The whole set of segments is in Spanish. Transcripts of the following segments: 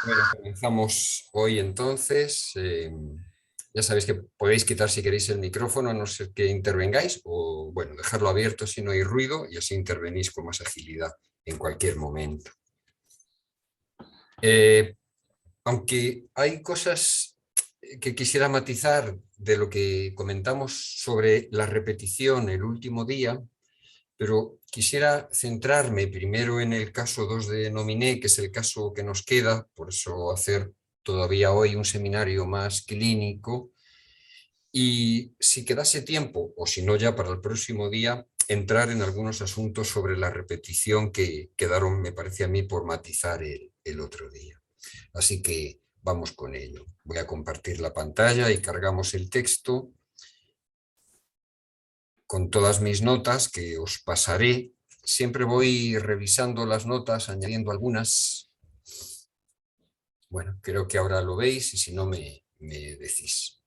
Bueno, comenzamos hoy entonces. Ya sabéis que podéis quitar si queréis el micrófono, a no ser que intervengáis, o bueno, dejarlo abierto si no hay ruido y así intervenís con más agilidad en cualquier momento. Aunque hay cosas que quisiera matizar de lo que comentamos sobre la repetición el último día, pero quisiera centrarme primero en el caso 2 de Nominé, que es el caso que nos queda, por eso hacer todavía hoy un seminario más clínico, y si quedase tiempo, o si no ya para el próximo día, entrar en algunos asuntos sobre la repetición que quedaron, me parece a mí, por matizar el otro día. Así que vamos con ello. Voy a compartir la pantalla y cargamos el texto con todas mis notas que os pasaré. Siempre voy revisando las notas, añadiendo algunas. Bueno, creo que ahora lo veis y si no me decís.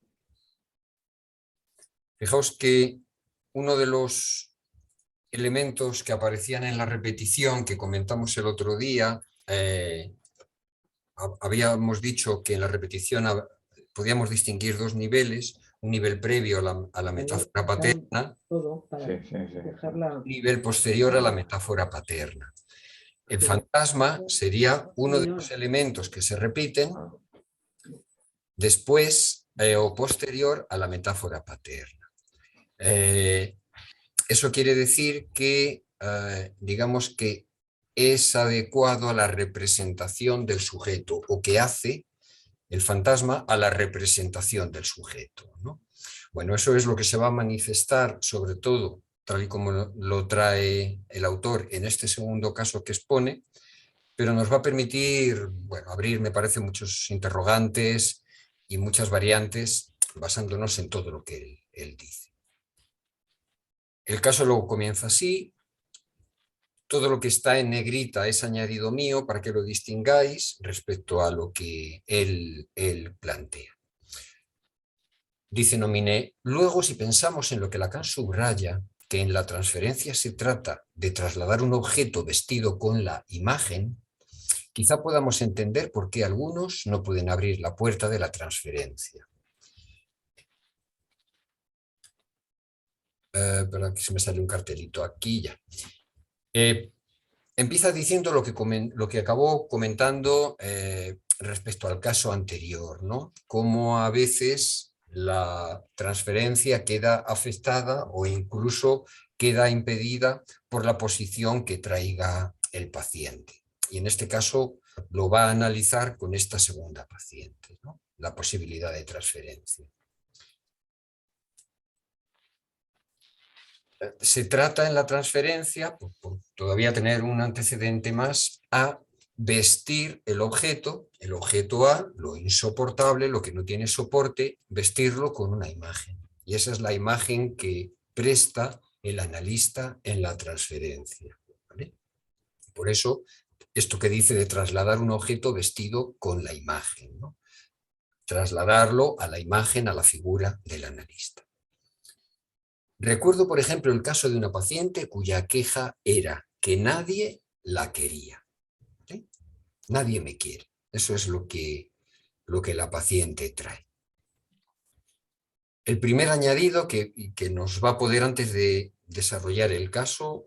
Fijaos que uno de los elementos que aparecían en la repetición que comentamos el otro día, habíamos dicho que en la repetición podíamos distinguir dos niveles, un nivel previo a la metáfora paterna, un nivel posterior a la metáfora paterna. El fantasma sería uno de los elementos que se repiten después o posterior a la metáfora paterna. Eso quiere decir que, digamos que es adecuado a la representación del sujeto, o que hace el fantasma a la representación del sujeto, ¿no? Bueno, eso es lo que se va a manifestar, sobre todo, tal y como lo trae el autor en este segundo caso que expone, pero nos va a permitir, bueno, abrir, me parece, muchos interrogantes y muchas variantes basándonos en todo lo que él dice. El caso luego comienza así. Todo lo que está en negrita es añadido mío para que lo distingáis respecto a lo que él plantea. Dice Nominé: luego, si pensamos en lo que Lacan subraya, que en la transferencia se trata de trasladar un objeto vestido con la imagen, quizá podamos entender por qué algunos no pueden abrir la puerta de la transferencia. Pero aquí se me sale un cartelito, aquí ya. Empieza diciendo lo que acabó comentando respecto al caso anterior, ¿no? Cómo a veces la transferencia queda afectada o incluso queda impedida por la posición que traiga el paciente. Y en este caso lo va a analizar con esta segunda paciente, ¿no? La posibilidad de transferencia. Se trata en la transferencia, por todavía tener un antecedente más, a vestir el objeto A, lo insoportable, lo que no tiene soporte, vestirlo con una imagen. Y esa es la imagen que presta el analista en la transferencia, ¿vale? Por eso, esto que dice de trasladar un objeto vestido con la imagen, ¿no? Trasladarlo a la imagen, a la figura del analista. Recuerdo, por ejemplo, el caso de una paciente cuya queja era que nadie la quería. ¿Sí? Nadie me quiere. Eso es lo que la paciente trae. El primer añadido que nos va a poder, antes de desarrollar el caso,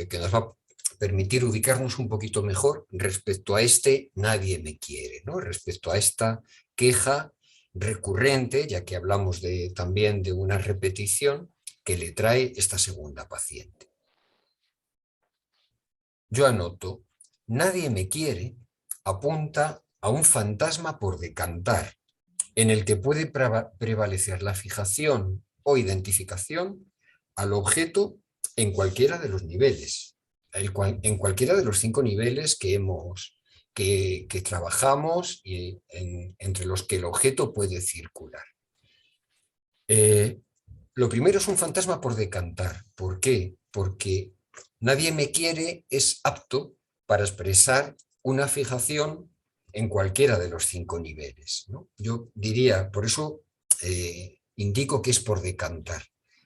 que nos va a permitir ubicarnos un poquito mejor respecto a este nadie me quiere, ¿no? Respecto a esta queja recurrente, ya que hablamos también de una repetición que le trae esta segunda paciente. Yo anoto: nadie me quiere apunta a un fantasma por decantar, en el que puede prevalecer la fijación o identificación al objeto en cualquiera de los niveles, en cualquiera de los 5 niveles que trabajamos y entre los que el objeto puede circular. Lo primero es un fantasma por decantar. ¿Por qué? Porque nadie me quiere es apto para expresar una fijación en cualquiera de los 5 niveles, ¿no? Yo diría, por eso indico que es por decantar.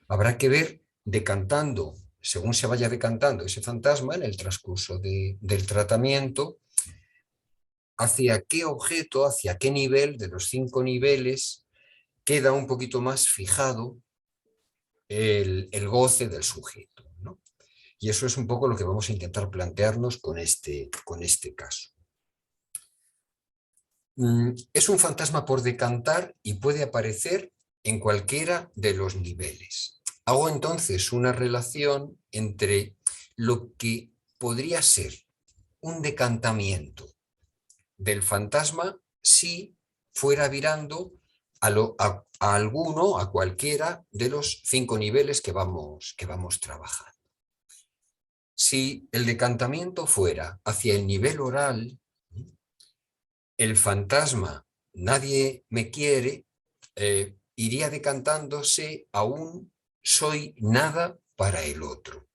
Habrá que ver decantando, según se vaya decantando ese fantasma en el transcurso del tratamiento, hacia qué objeto, hacia qué nivel de los 5 niveles queda un poquito más fijado el goce del sujeto, ¿no? Y eso es un poco lo que vamos a intentar plantearnos con este caso. Es un fantasma por decantar y puede aparecer en cualquiera de los niveles. Hago entonces una relación entre lo que podría ser un decantamiento del fantasma si fuera virando a alguno, a cualquiera de los 5 niveles que vamos trabajando. Si el decantamiento fuera hacia el nivel oral, el fantasma nadie me quiere, iría decantándose a un soy nada para el otro.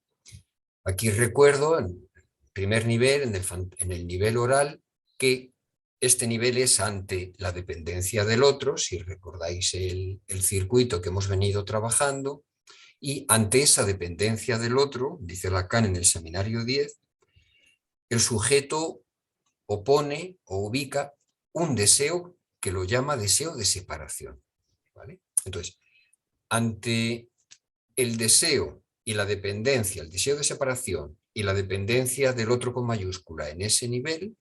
Aquí recuerdo, en primer nivel, en el nivel oral, que este nivel es ante la dependencia del otro, si recordáis el circuito que hemos venido trabajando, y ante esa dependencia del otro, dice Lacan en el seminario 10, el sujeto opone o ubica un deseo que lo llama deseo de separación, ¿vale? Entonces, ante el deseo y la dependencia, el deseo de separación y la dependencia del otro con mayúscula en ese nivel,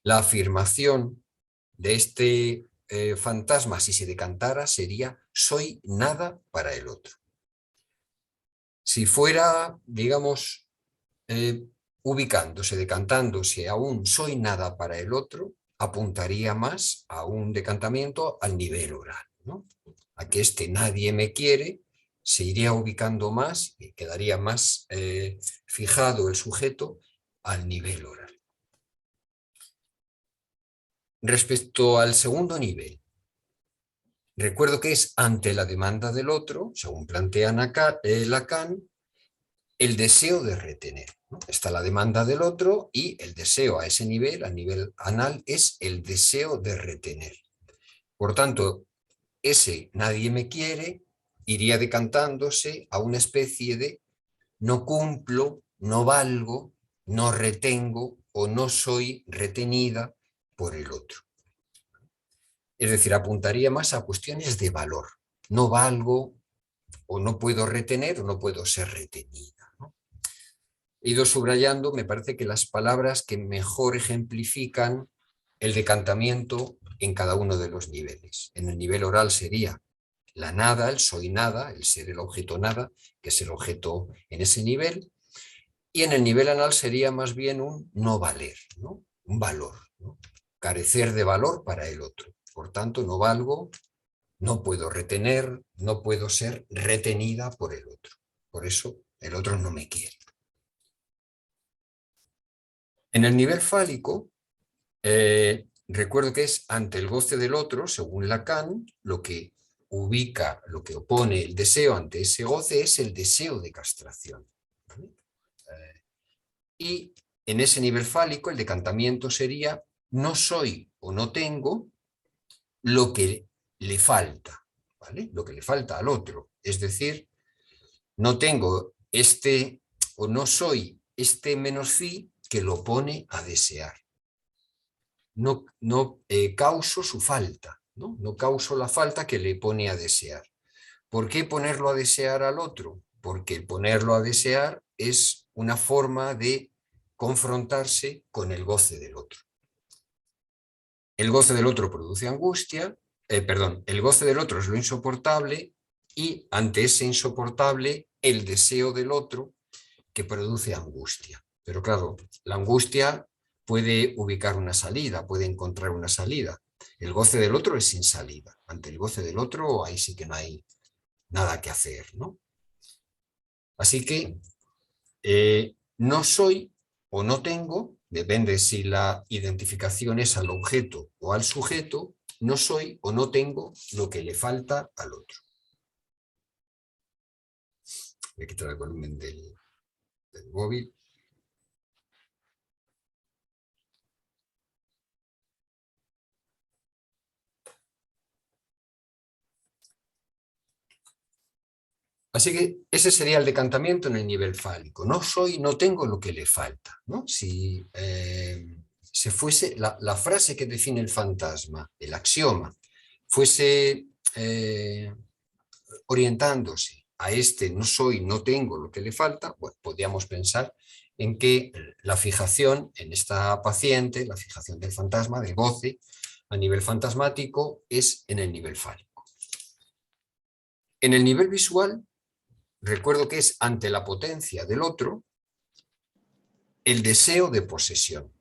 la afirmación de este fantasma, si se decantara, sería soy nada para el otro. Si fuera, digamos, ubicándose, decantándose a un soy nada para el otro, apuntaría más a un decantamiento al nivel oral, ¿no? A que este nadie me quiere se iría ubicando más y quedaría más fijado el sujeto al nivel oral. Respecto al segundo nivel, recuerdo que es ante la demanda del otro, según plantea Lacan, el deseo de retener, ¿no? Está la demanda del otro y el deseo a ese nivel, a nivel anal, es el deseo de retener. Por tanto, ese nadie me quiere iría decantándose a una especie de no cumplo, no valgo, no retengo o no soy retenida por el otro. Es decir, apuntaría más a cuestiones de valor. No valgo o no puedo retener o no puedo ser retenida, ¿no? He ido subrayando, me parece que las palabras que mejor ejemplifican el decantamiento en cada uno de los niveles. En el nivel oral sería la nada, el soy nada, el ser el objeto nada, que es el objeto en ese nivel, y en el nivel anal sería más bien un no valer, ¿no? Un valor, ¿no? Carecer de valor para el otro. Por tanto, no valgo, no puedo retener, no puedo ser retenida por el otro. Por eso el otro no me quiere. En el nivel fálico, recuerdo que es ante el goce del otro, según Lacan, lo que ubica, lo que opone el deseo ante ese goce es el deseo de castración, ¿vale? Y en ese nivel fálico el decantamiento sería no soy o no tengo lo que le falta, ¿vale? Lo que le falta al otro. Es decir, no tengo este o no soy este menos fi que lo pone a desear. No causo su falta, ¿no? No causo la falta que le pone a desear. ¿Por qué ponerlo a desear al otro? Porque el ponerlo a desear es una forma de confrontarse con el goce del otro. El goce del otro produce angustia, el goce del otro es lo insoportable y ante ese insoportable el deseo del otro que produce angustia. Pero claro, la angustia puede ubicar una salida, puede encontrar una salida. El goce del otro es sin salida. Ante el goce del otro ahí sí que no hay nada que hacer, ¿no? Así que no soy o no tengo, depende si la identificación es al objeto o al sujeto, no soy o no tengo lo que le falta al otro. Voy a quitar el volumen del móvil. Así que ese sería el decantamiento en el nivel fálico. No soy, no tengo lo que le falta, ¿no? Si se fuese, la frase que define el fantasma, el axioma, fuese orientándose a este no soy, no tengo lo que le falta, bueno, podríamos pensar en que la fijación en esta paciente, la fijación del fantasma, del goce, a nivel fantasmático, es en el nivel fálico. En el nivel visual, recuerdo que es ante la potencia del otro, el deseo de posesión.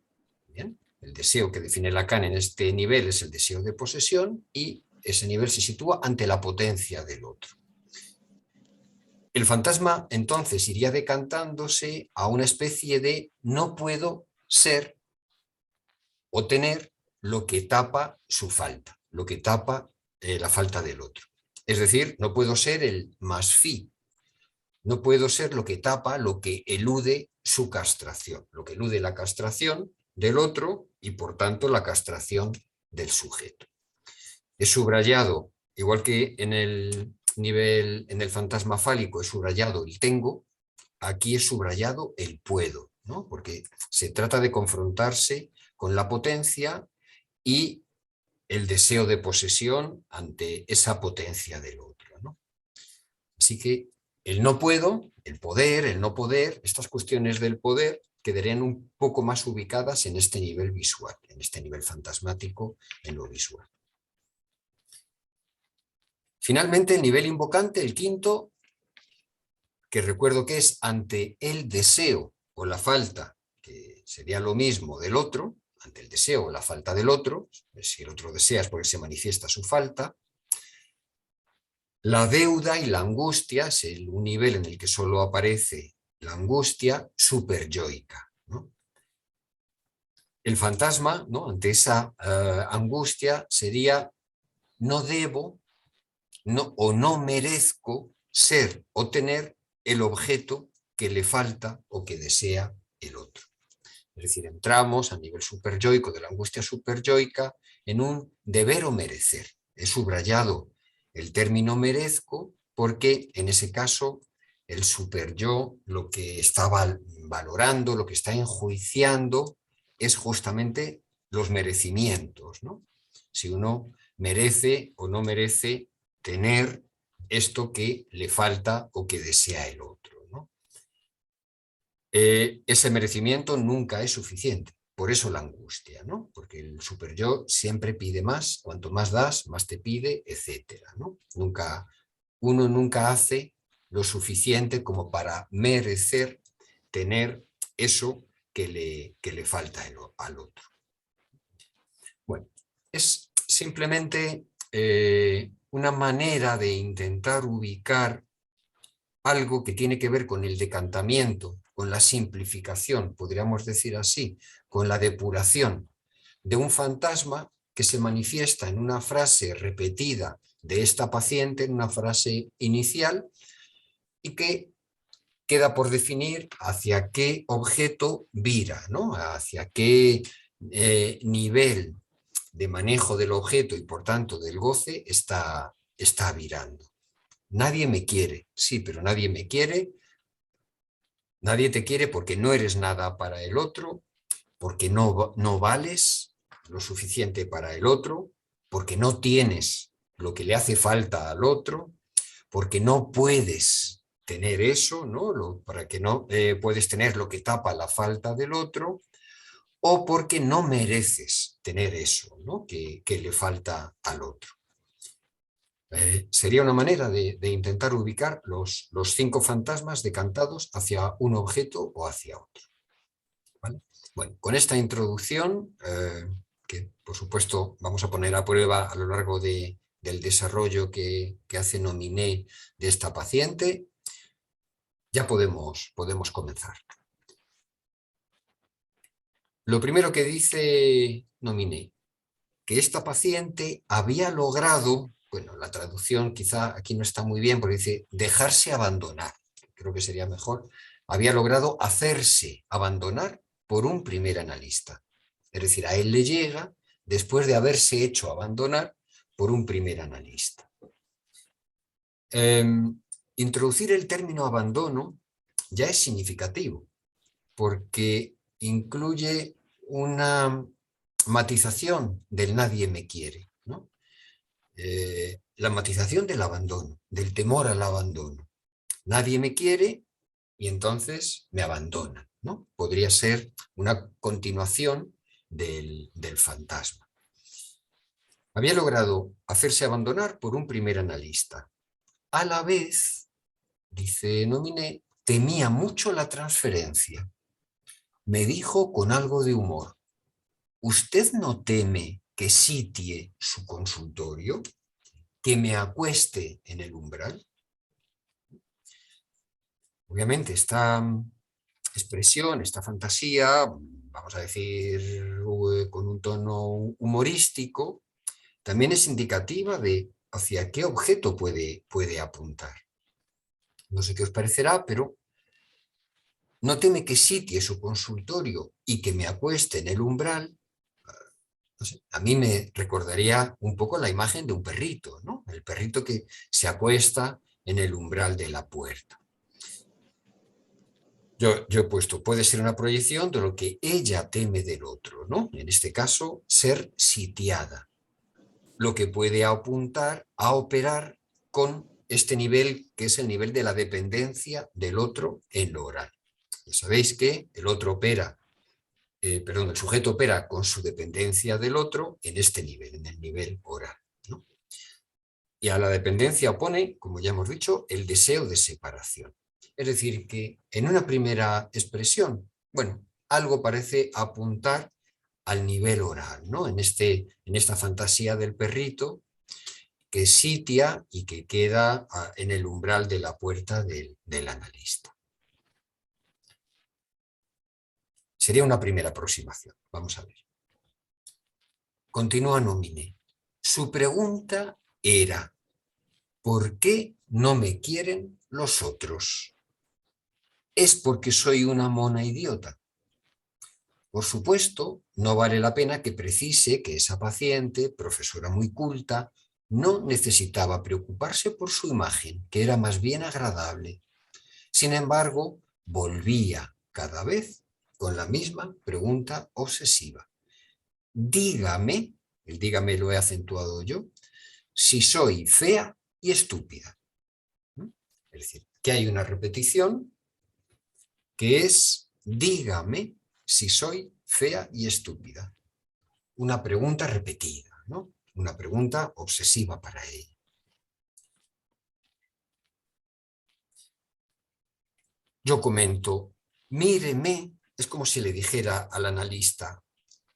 ¿Bien? El deseo que define Lacan en este nivel es el deseo de posesión y ese nivel se sitúa ante la potencia del otro. El fantasma entonces iría decantándose a una especie de no puedo ser o tener lo que tapa su falta, lo que tapa la falta del otro. Es decir, no puedo ser el más fi, no puedo ser lo que tapa, lo que elude su castración, lo que elude la castración del otro y por tanto la castración del sujeto. He subrayado, igual que en el nivel, en el fantasma fálico he subrayado el tengo, aquí he subrayado el puedo, ¿no? Porque se trata de confrontarse con la potencia y el deseo de posesión ante esa potencia del otro, ¿no? Así que el no puedo, el poder, el no poder, estas cuestiones del poder quedarían un poco más ubicadas en este nivel visual, en este nivel fantasmático, en lo visual. Finalmente, el nivel invocante, el quinto, que recuerdo que es ante el deseo o la falta, que sería lo mismo del otro, ante el deseo o la falta del otro, si el otro desea es porque se manifiesta su falta. La deuda y la angustia es un nivel en el que solo aparece la angustia superyoica, ¿no? El fantasma, ¿no?, ante esa angustia sería no debo o no merezco ser o tener el objeto que le falta o que desea el otro. Es decir, entramos a nivel superyoico de la angustia superyoica en un deber o merecer. He subrayado el término merezco porque en ese caso el superyo lo que está valorando, lo que está enjuiciando es justamente los merecimientos, ¿no? Si uno merece o no merece tener esto que le falta o que desea el otro, ¿no? Ese merecimiento nunca es suficiente. Por eso la angustia, ¿no? Porque el superyo siempre pide más, cuanto más das, más te pide, etcétera, ¿no? Uno nunca hace lo suficiente como para merecer tener eso que le falta al otro. Bueno, es simplemente una manera de intentar ubicar algo que tiene que ver con el decantamiento, con la simplificación, podríamos decir así, con la depuración de un fantasma que se manifiesta en una frase repetida de esta paciente, en una frase inicial, y que queda por definir hacia qué objeto vira, ¿no? Hacia qué nivel de manejo del objeto y por tanto del goce está virando. Nadie me quiere, sí, pero nadie me quiere. Nadie te quiere porque no eres nada para el otro, porque no vales lo suficiente para el otro, porque no tienes lo que le hace falta al otro, porque no puedes tener eso, ¿no? Para que no puedes tener lo que tapa la falta del otro, o porque no mereces tener eso, ¿no?, que le falta al otro. Sería una manera de intentar ubicar los 5 fantasmas decantados hacia un objeto o hacia otro, ¿vale? Bueno, con esta introducción, que por supuesto vamos a poner a prueba a lo largo del desarrollo que hace Nominé de esta paciente, ya podemos comenzar. Lo primero que dice Nominé, que esta paciente había logrado, bueno, la traducción quizá aquí no está muy bien porque dice dejarse abandonar, creo que sería mejor, había logrado hacerse abandonar por un primer analista. Es decir, a él le llega después de haberse hecho abandonar por un primer analista. Introducir el término abandono ya es significativo, porque incluye una matización del nadie me quiere, ¿no? La matización del abandono, del temor al abandono. Nadie me quiere y entonces me abandona, ¿no? Podría ser una continuación del fantasma. Había logrado hacerse abandonar por un primer analista. A la vez, dice Nominé, temía mucho la transferencia. Me dijo con algo de humor: ¿usted no teme que sitie su consultorio? ¿Que me acueste en el umbral? Obviamente esta expresión, esta fantasía, vamos a decir con un tono humorístico, también es indicativa de hacia qué objeto puede apuntar. No sé qué os parecerá, pero no teme que sitie su consultorio y que me acueste en el umbral. No sé, a mí me recordaría un poco la imagen de un perrito, ¿no? El perrito que se acuesta en el umbral de la puerta. Yo he puesto, puede ser una proyección de lo que ella teme del otro, ¿no? En este caso, ser sitiada, lo que puede apuntar a operar con este nivel, que es el nivel de la dependencia del otro en lo oral. Ya sabéis que el otro opera, el sujeto opera con su dependencia del otro en este nivel, en el nivel oral, ¿no? Y a la dependencia opone, como ya hemos dicho, el deseo de separación. Es decir, que en una primera expresión, bueno, algo parece apuntar al nivel oral, ¿no? En esta fantasía del perrito que sitia y que queda en el umbral de la puerta del analista. Sería una primera aproximación. Vamos a ver. Continúa Nominé. Su pregunta era: ¿por qué no me quieren los otros? ¿Es porque soy una mona idiota? Por supuesto, no vale la pena que precise que esa paciente, profesora muy culta, no necesitaba preocuparse por su imagen, que era más bien agradable. Sin embargo, volvía cada vez con la misma pregunta obsesiva. Dígame, el dígame lo he acentuado yo, si soy fea y estúpida. Es decir, que hay una repetición que es: dígame si soy fea y estúpida. Una pregunta repetida, ¿no? Una pregunta obsesiva para ella. Yo comento: míreme, es como si le dijera al analista,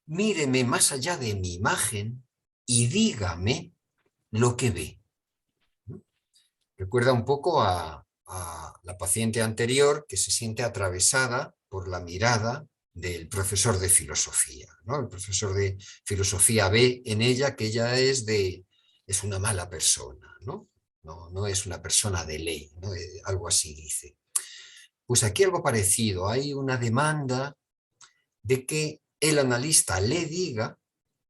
míreme más allá de mi imagen y dígame lo que ve. Recuerda un poco a la paciente anterior que se siente atravesada por la mirada del profesor de filosofía, ¿no? El profesor de filosofía ve en ella que ella es una mala persona, ¿no? No es una persona de ley, ¿no? Algo así dice. Pues aquí algo parecido, hay una demanda de que el analista le diga,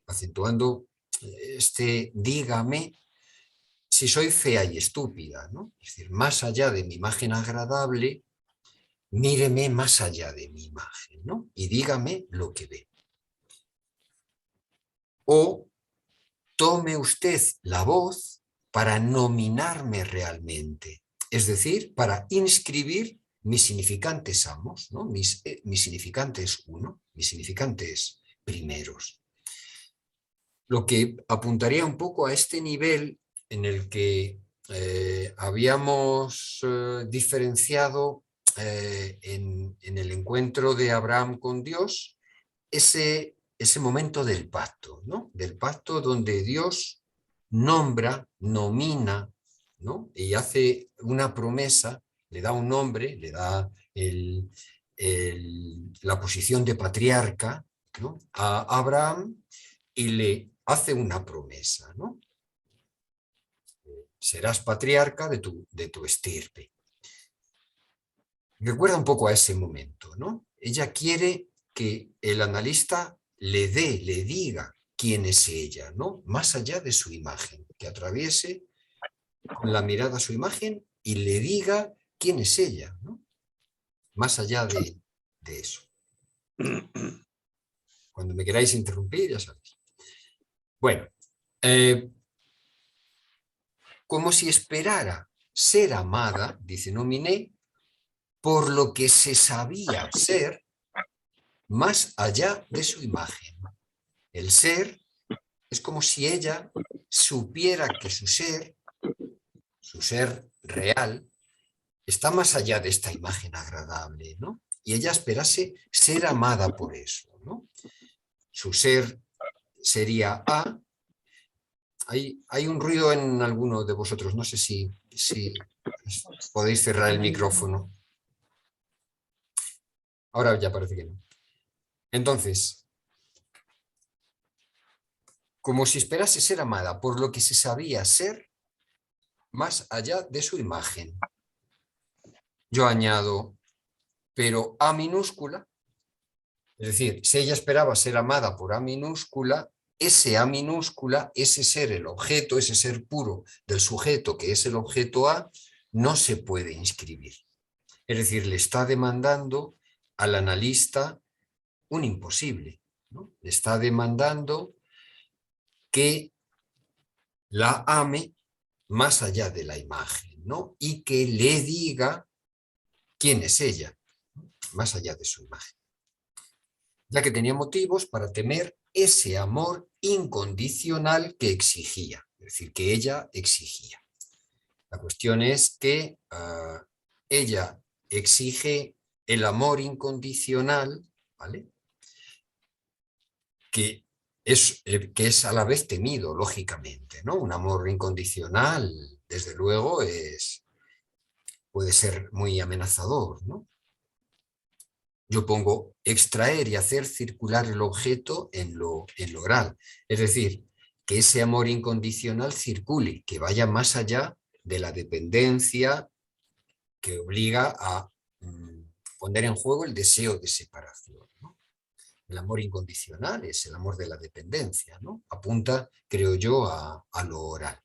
acentuando dígame si soy fea y estúpida, ¿no? Es decir, más allá de mi imagen agradable, míreme más allá de mi imagen, ¿no? Y dígame lo que ve. O tome usted la voz para nominarme realmente, es decir, para inscribir mis significantes amos, ¿no? mis significantes uno, mis significantes primeros. Lo que apuntaría un poco a este nivel en el que habíamos diferenciado en el encuentro de Abraham con Dios ese momento del pacto, ¿no? Del pacto donde Dios nombra, nomina, ¿no? Y hace una promesa, le da un nombre, le da la posición de patriarca, ¿no? A Abraham y le hace una promesa, ¿no? Serás patriarca de tu estirpe. Recuerda un poco a ese momento, ¿no? Ella quiere que el analista le diga quién es ella, ¿no? Más allá de su imagen, que atraviese con la mirada su imagen y le diga quién es ella, ¿no? Más allá de eso. Cuando me queráis interrumpir, ya sabéis. Bueno, como si esperara ser amada, dice Nominé, por lo que se sabía ser más allá de su imagen. El ser es como si ella supiera que su ser real, está más allá de esta imagen agradable, ¿no? Y ella esperase ser amada por eso, ¿no? Su ser sería A. Hay un ruido en alguno de vosotros, no sé si podéis cerrar el micrófono. Ahora ya parece que no. Entonces, como si esperase ser amada por lo que se sabía ser más allá de su imagen. Yo añado, pero A minúscula, es decir, si ella esperaba ser amada por A minúscula, ese A minúscula, ese ser, el objeto, ese ser puro del sujeto que es el objeto A, no se puede inscribir. Es decir, le está demandando al analista un imposible, ¿no? Le está demandando que la ame más allá de la imagen, ¿no? Y que le diga quién es ella, ¿no? Más allá de su imagen. Ya que tenía motivos para temer ese amor incondicional que exigía, es decir, que ella exigía. La cuestión es que ella exige el amor incondicional, ¿vale? Que es a la vez temido, lógicamente, ¿no? Un amor incondicional, desde luego, puede ser muy amenazador, ¿no? Yo pongo extraer y hacer circular el objeto en lo oral. Es decir, que ese amor incondicional circule, que vaya más allá de la dependencia que obliga a poner en juego el deseo de separación, ¿no? El amor incondicional es el amor de la dependencia, ¿no? Apunta, creo yo, a lo oral.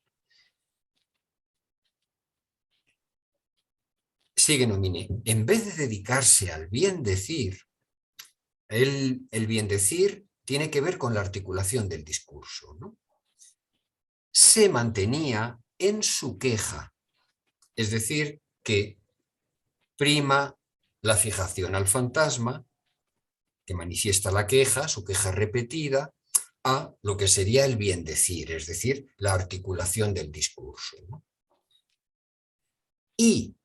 Sigue Nominé. En vez de dedicarse al bien decir, el bien decir tiene que ver con la articulación del discurso, ¿no? Se mantenía en su queja, es decir, que prima la fijación al fantasma, que manifiesta la queja, su queja repetida, a lo que sería el bien decir, es decir, la articulación del discurso, ¿no? Y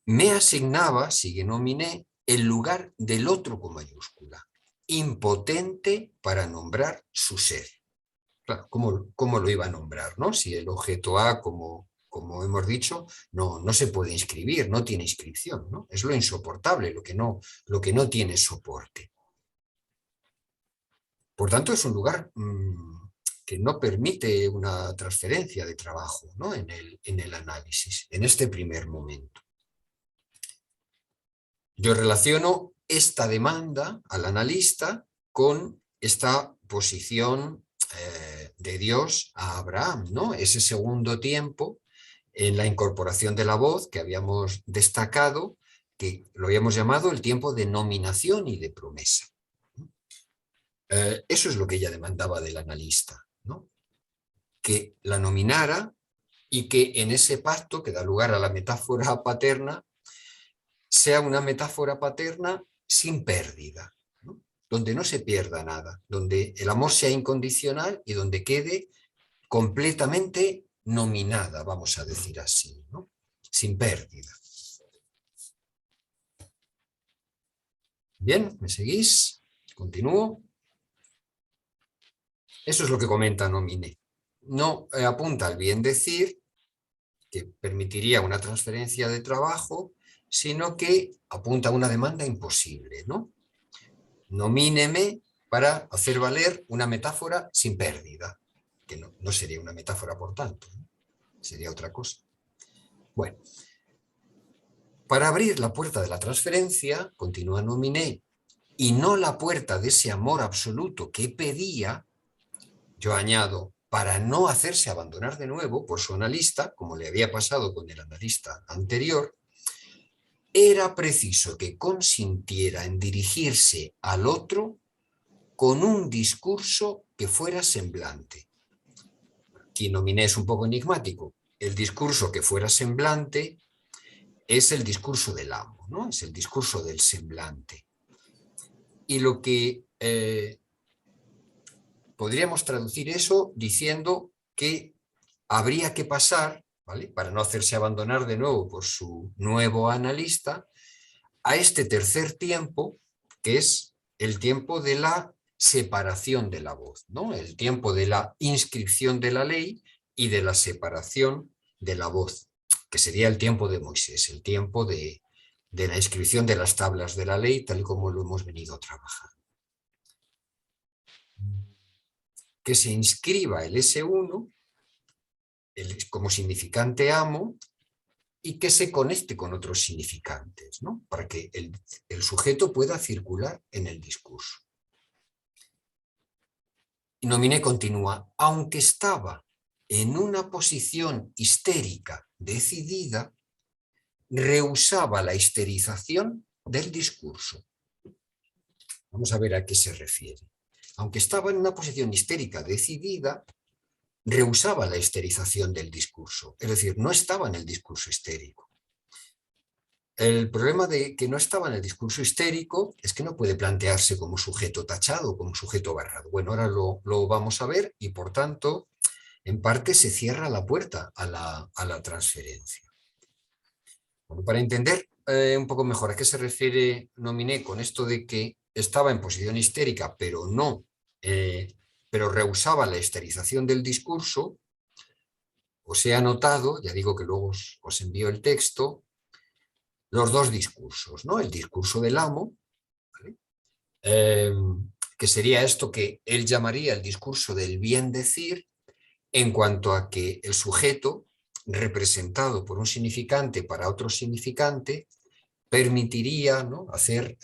me asignaba, sigue Nominé, el lugar del otro con mayúscula, impotente para nombrar su ser. Claro, ¿cómo lo iba a nombrar, ¿no? Si el objeto A, como hemos dicho, no se puede inscribir, no tiene inscripción, ¿no? Es lo insoportable, lo que no tiene soporte. Por tanto, es un lugar que no permite una transferencia de trabajo, ¿no? en el análisis, en este primer momento. Yo relaciono esta demanda al analista con esta posición de Dios a Abraham, ¿no? Ese segundo tiempo en la incorporación de la voz que habíamos destacado, que lo habíamos llamado el tiempo de nominación y de promesa. Eso es lo que ella demandaba del analista, ¿no? Que la nominara y que en ese pacto que da lugar a la metáfora paterna sea una metáfora paterna sin pérdida, ¿no? Donde no se pierda nada, donde el amor sea incondicional y donde quede completamente nominada, vamos a decir así, ¿no? Sin pérdida. Bien, ¿me seguís? Continúo. Eso es lo que comenta Nominé. No apunta al bien decir, que permitiría una transferencia de trabajo, sino que apunta a una demanda imposible, ¿no? Nomíneme para hacer valer una metáfora sin pérdida, que no sería una metáfora por tanto, ¿no? Sería otra cosa. Bueno, para abrir la puerta de la transferencia, continúa Nominé, y no la puerta de ese amor absoluto que pedía, yo añado, para no hacerse abandonar de nuevo por su analista, como le había pasado con el analista anterior, era preciso que consintiera en dirigirse al otro con un discurso que fuera semblante. Aquí nominé es un poco enigmático. El discurso que fuera semblante es el discurso del amo, ¿no? Es el discurso del semblante. Y lo que podríamos traducir eso diciendo que habría que pasar, ¿vale?, para no hacerse abandonar de nuevo por su nuevo analista, a este tercer tiempo, que es el tiempo de la separación de la voz, ¿no? El tiempo de la inscripción de la ley y de la separación de la voz, que sería el tiempo de Moisés, el tiempo de la inscripción de las tablas de la ley, tal y como lo hemos venido trabajando. Que se inscriba el S1 como significante amo y que se conecte con otros significantes, ¿no?, para que el sujeto pueda circular en el discurso. Y Nominé continúa, aunque estaba en una posición histérica decidida, rehusaba la histerización del discurso. Vamos a ver a qué se refiere. Aunque estaba en una posición histérica decidida, rehusaba la histerización del discurso, es decir, no estaba en el discurso histérico. El problema de que no estaba en el discurso histérico es que no puede plantearse como sujeto tachado, como sujeto barrado. Bueno, ahora lo vamos a ver y, por tanto, en parte se cierra la puerta a la transferencia. Bueno, para entender un poco mejor a qué se refiere Nominé con esto de que estaba en posición histérica, pero rehusaba la histerización del discurso, os he anotado, ya digo que luego os envío el texto, los dos discursos, ¿no? El discurso del amo, ¿vale?, que sería esto que él llamaría el discurso del bien decir, en cuanto a que el sujeto, representado por un significante para otro significante, permitiría, ¿no?, hacer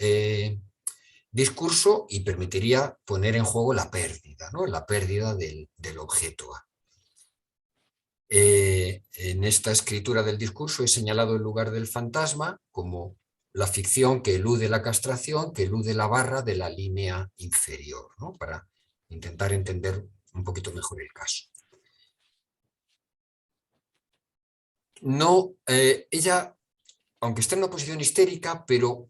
discurso y permitiría poner en juego la pérdida, ¿no?, la pérdida del objeto A. En esta escritura del discurso he señalado el lugar del fantasma como la ficción que elude la castración, que elude la barra de la línea inferior, ¿no?, para intentar entender un poquito mejor el caso. No, ella, aunque está en una posición histérica, pero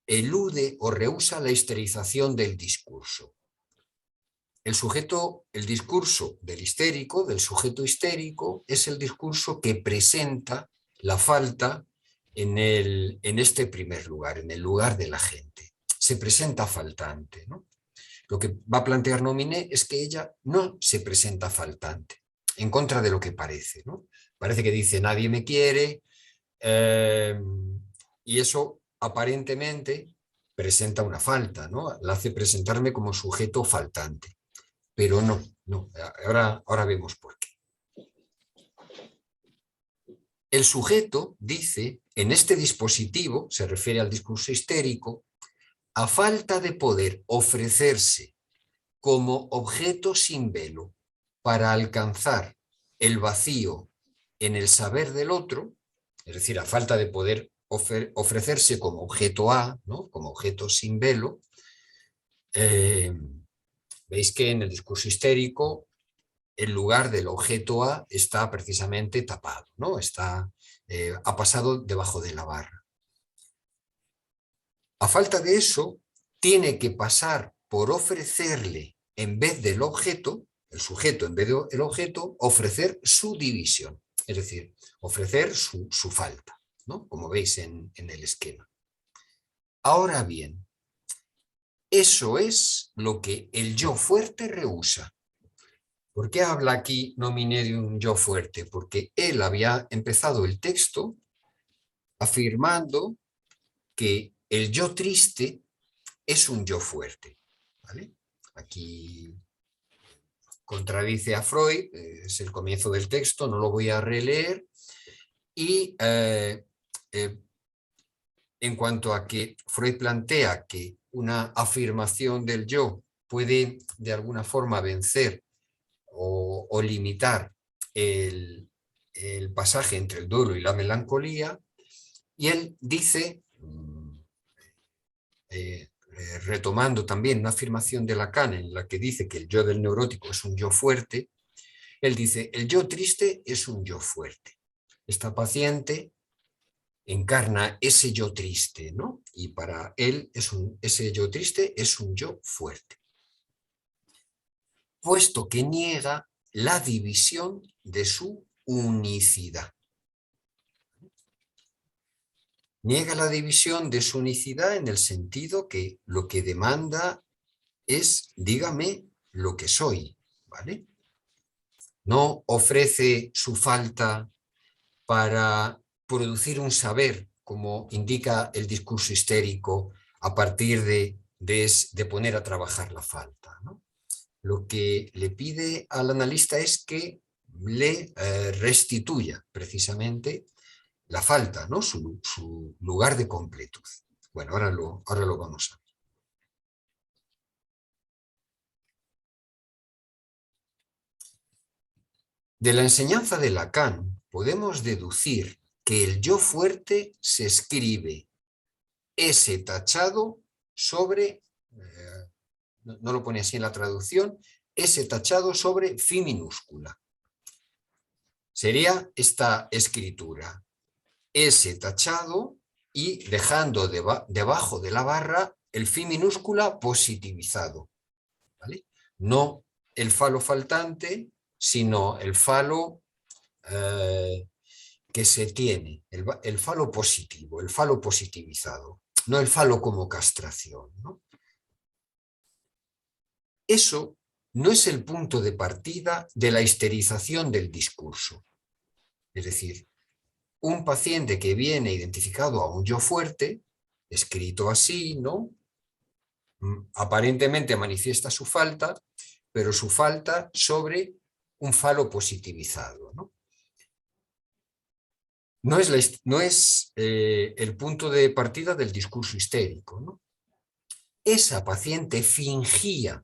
elude o rehúsa la histerización del discurso. El discurso del histérico, del sujeto histérico, es el discurso que presenta la falta en este primer lugar, en el lugar de la gente. Se presenta faltante, ¿no? Lo que va a plantear Nominé es que ella no se presenta faltante, en contra de lo que parece, ¿no? Parece que dice nadie me quiere, y eso aparentemente presenta una falta, ¿no? La hace presentarme como sujeto faltante. Pero no. Ahora vemos por qué. El sujeto dice, en este dispositivo, se refiere al discurso histérico, a falta de poder ofrecerse como objeto sin velo para alcanzar el vacío en el saber del otro, es decir, a falta de poder ofrecerse como objeto A, ¿no?, como objeto sin velo, veis que en el discurso histérico el lugar del objeto A está precisamente tapado, ¿no? Ha pasado debajo de la barra. A falta de eso, tiene que pasar por ofrecerle, en vez del objeto, el sujeto en vez del objeto, ofrecer su división, es decir, ofrecer su falta, ¿no?, como veis en el esquema. Ahora bien, eso es lo que el yo fuerte rehúsa. ¿Por qué habla aquí Nominé de un yo fuerte? Porque él había empezado el texto afirmando que el yo triste es un yo fuerte, ¿vale? Aquí contradice a Freud, es el comienzo del texto, no lo voy a releer, y en cuanto a que Freud plantea que una afirmación del yo puede de alguna forma vencer o limitar el pasaje entre el duelo y la melancolía, y él dice, retomando también una afirmación de Lacan en la que dice que el yo del neurótico es un yo fuerte, él dice, el yo triste es un yo fuerte. Esta paciente encarna ese yo triste, ¿no? Y para él ese yo triste es un yo fuerte, puesto que niega la división de su unicidad. Niega la división de su unicidad en el sentido que lo que demanda es, dígame lo que soy, ¿vale? No ofrece su falta para producir un saber, como indica el discurso histérico, a partir de poner a trabajar la falta, ¿no? Lo que le pide al analista es que le restituya precisamente la falta, ¿no? Su lugar de completud. Bueno, ahora lo vamos a ver. De la enseñanza de Lacan podemos deducir que el yo fuerte se escribe S tachado sobre, no lo pone así en la traducción, S tachado sobre phi minúscula. Sería esta escritura, S tachado y dejando debajo de la barra el phi minúscula positivizado, ¿vale? No el falo faltante, sino el falo que se tiene, el falo positivo, el falo positivizado, no el falo como castración, ¿no? Eso no es el punto de partida de la histerización del discurso. Es decir, un paciente que viene identificado a un yo fuerte, escrito así, ¿no? Aparentemente manifiesta su falta, pero su falta sobre un falo positivizado, ¿no? No es el punto de partida del discurso histérico, ¿no? Esa paciente fingía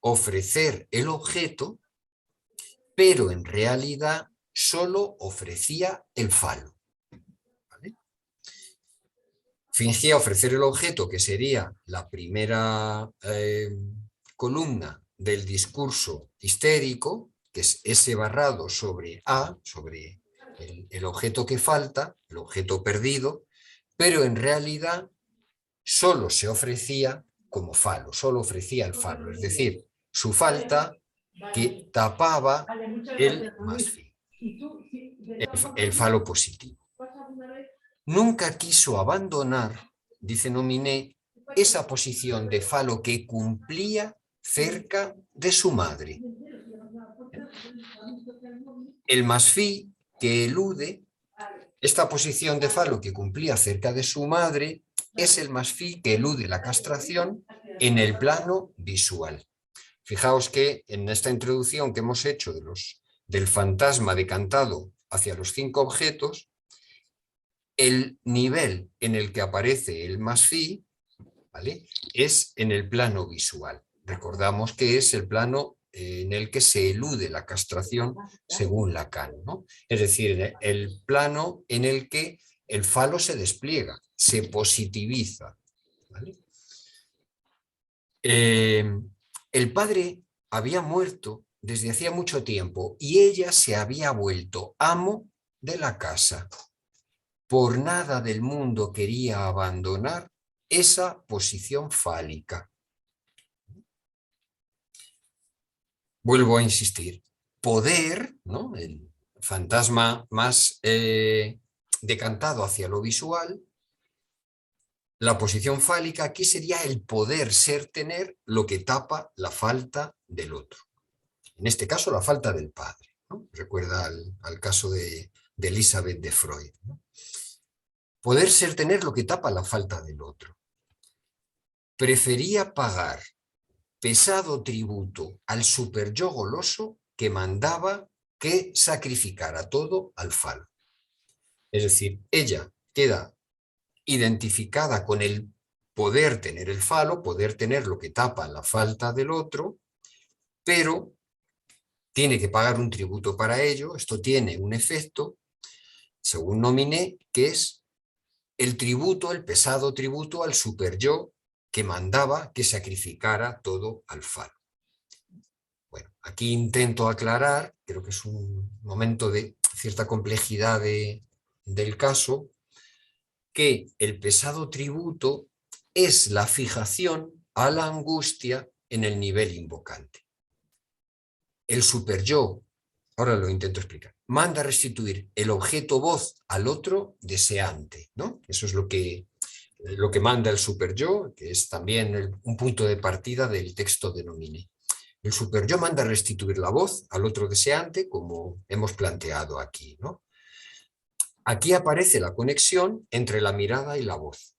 ofrecer el objeto, pero en realidad solo ofrecía el falo, ¿vale? Fingía ofrecer el objeto, que sería la primera columna del discurso histérico, que es ese barrado sobre A, sobre el objeto que falta, el objeto perdido, pero en realidad solo se ofrecía como falo, solo ofrecía el falo, es decir, su falta que tapaba el más fin, el falo positivo. Nunca quiso abandonar, dice Nominé, esa posición de falo que cumplía cerca de su madre. El más fi que elude, esta posición de falo que cumplía cerca de su madre, es el más fi que elude la castración en el plano visual. Fijaos que en esta introducción que hemos hecho del fantasma decantado hacia los 5 objetos, el nivel en el que aparece el más fi, ¿vale?, es en el plano visual. Recordamos que es el plano en el que se elude la castración según Lacan, ¿no? Es decir, el plano en el que el falo se despliega, se positiviza, ¿vale? El padre había muerto desde hacía mucho tiempo y ella se había vuelto amo de la casa. Por nada del mundo quería abandonar esa posición fálica. Vuelvo a insistir, poder, ¿no?, el fantasma más decantado hacia lo visual, la posición fálica aquí sería el poder ser, tener lo que tapa la falta del otro. En este caso, la falta del padre, ¿no? Recuerda al caso de Elizabeth de Freud, ¿no? Poder ser, tener lo que tapa la falta del otro. Prefería pagar pesado tributo al superyo goloso que mandaba que sacrificara todo al falo. Es decir, ella queda identificada con el poder tener el falo, poder tener lo que tapa la falta del otro, pero tiene que pagar un tributo para ello. Esto tiene un efecto, según Nominé, que es el tributo, el pesado tributo al superyo que mandaba que sacrificara todo al falo. Bueno, aquí intento aclarar, creo que es un momento de cierta complejidad del caso, que el pesado tributo es la fijación a la angustia en el nivel invocante. El superyo, ahora lo intento explicar, manda restituir el objeto voz al otro deseante, ¿no? Eso es lo que manda el superyo, que es también un punto de partida del texto de Nominé. El superyo manda restituir la voz al otro deseante, como hemos planteado aquí, ¿no? Aquí aparece la conexión entre la mirada y la voz.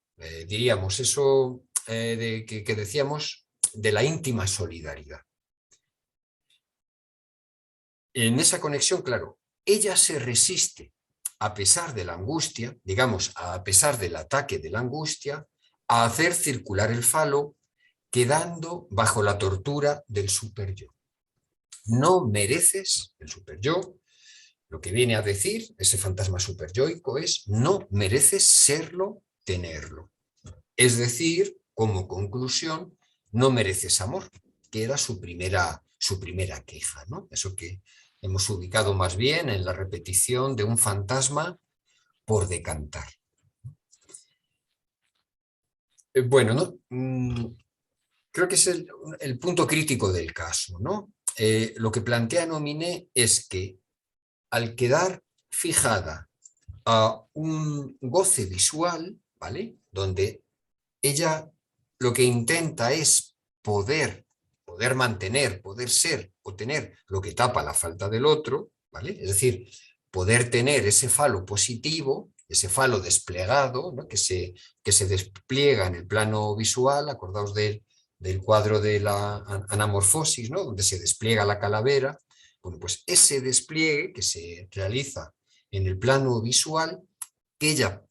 Diríamos eso que decíamos de la íntima solidaridad. En esa conexión, claro, ella se resiste a pesar de la angustia, digamos, a pesar del ataque de la angustia, a hacer circular el falo, quedando bajo la tortura del superyo. No mereces, el superyo, lo que viene a decir ese fantasma superyoico es, no mereces serlo, tenerlo. Es decir, como conclusión, no mereces amor, que era su primera queja, ¿no? Eso que hemos ubicado más bien en la repetición de un fantasma por decantar. Bueno, ¿no? Creo que es el punto crítico del caso, ¿no? Lo que plantea Nominé es que al quedar fijada a un goce visual, ¿vale? Donde ella lo que intenta es poder mantener, poder ser o tener lo que tapa la falta del otro, ¿vale? Es decir, poder tener ese falo positivo, ese falo desplegado, ¿no? que se despliega en el plano visual, acordaos del cuadro de la anamorfosis, ¿no? Donde se despliega la calavera. Bueno, pues ese despliegue que se realiza en el plano visual, que ella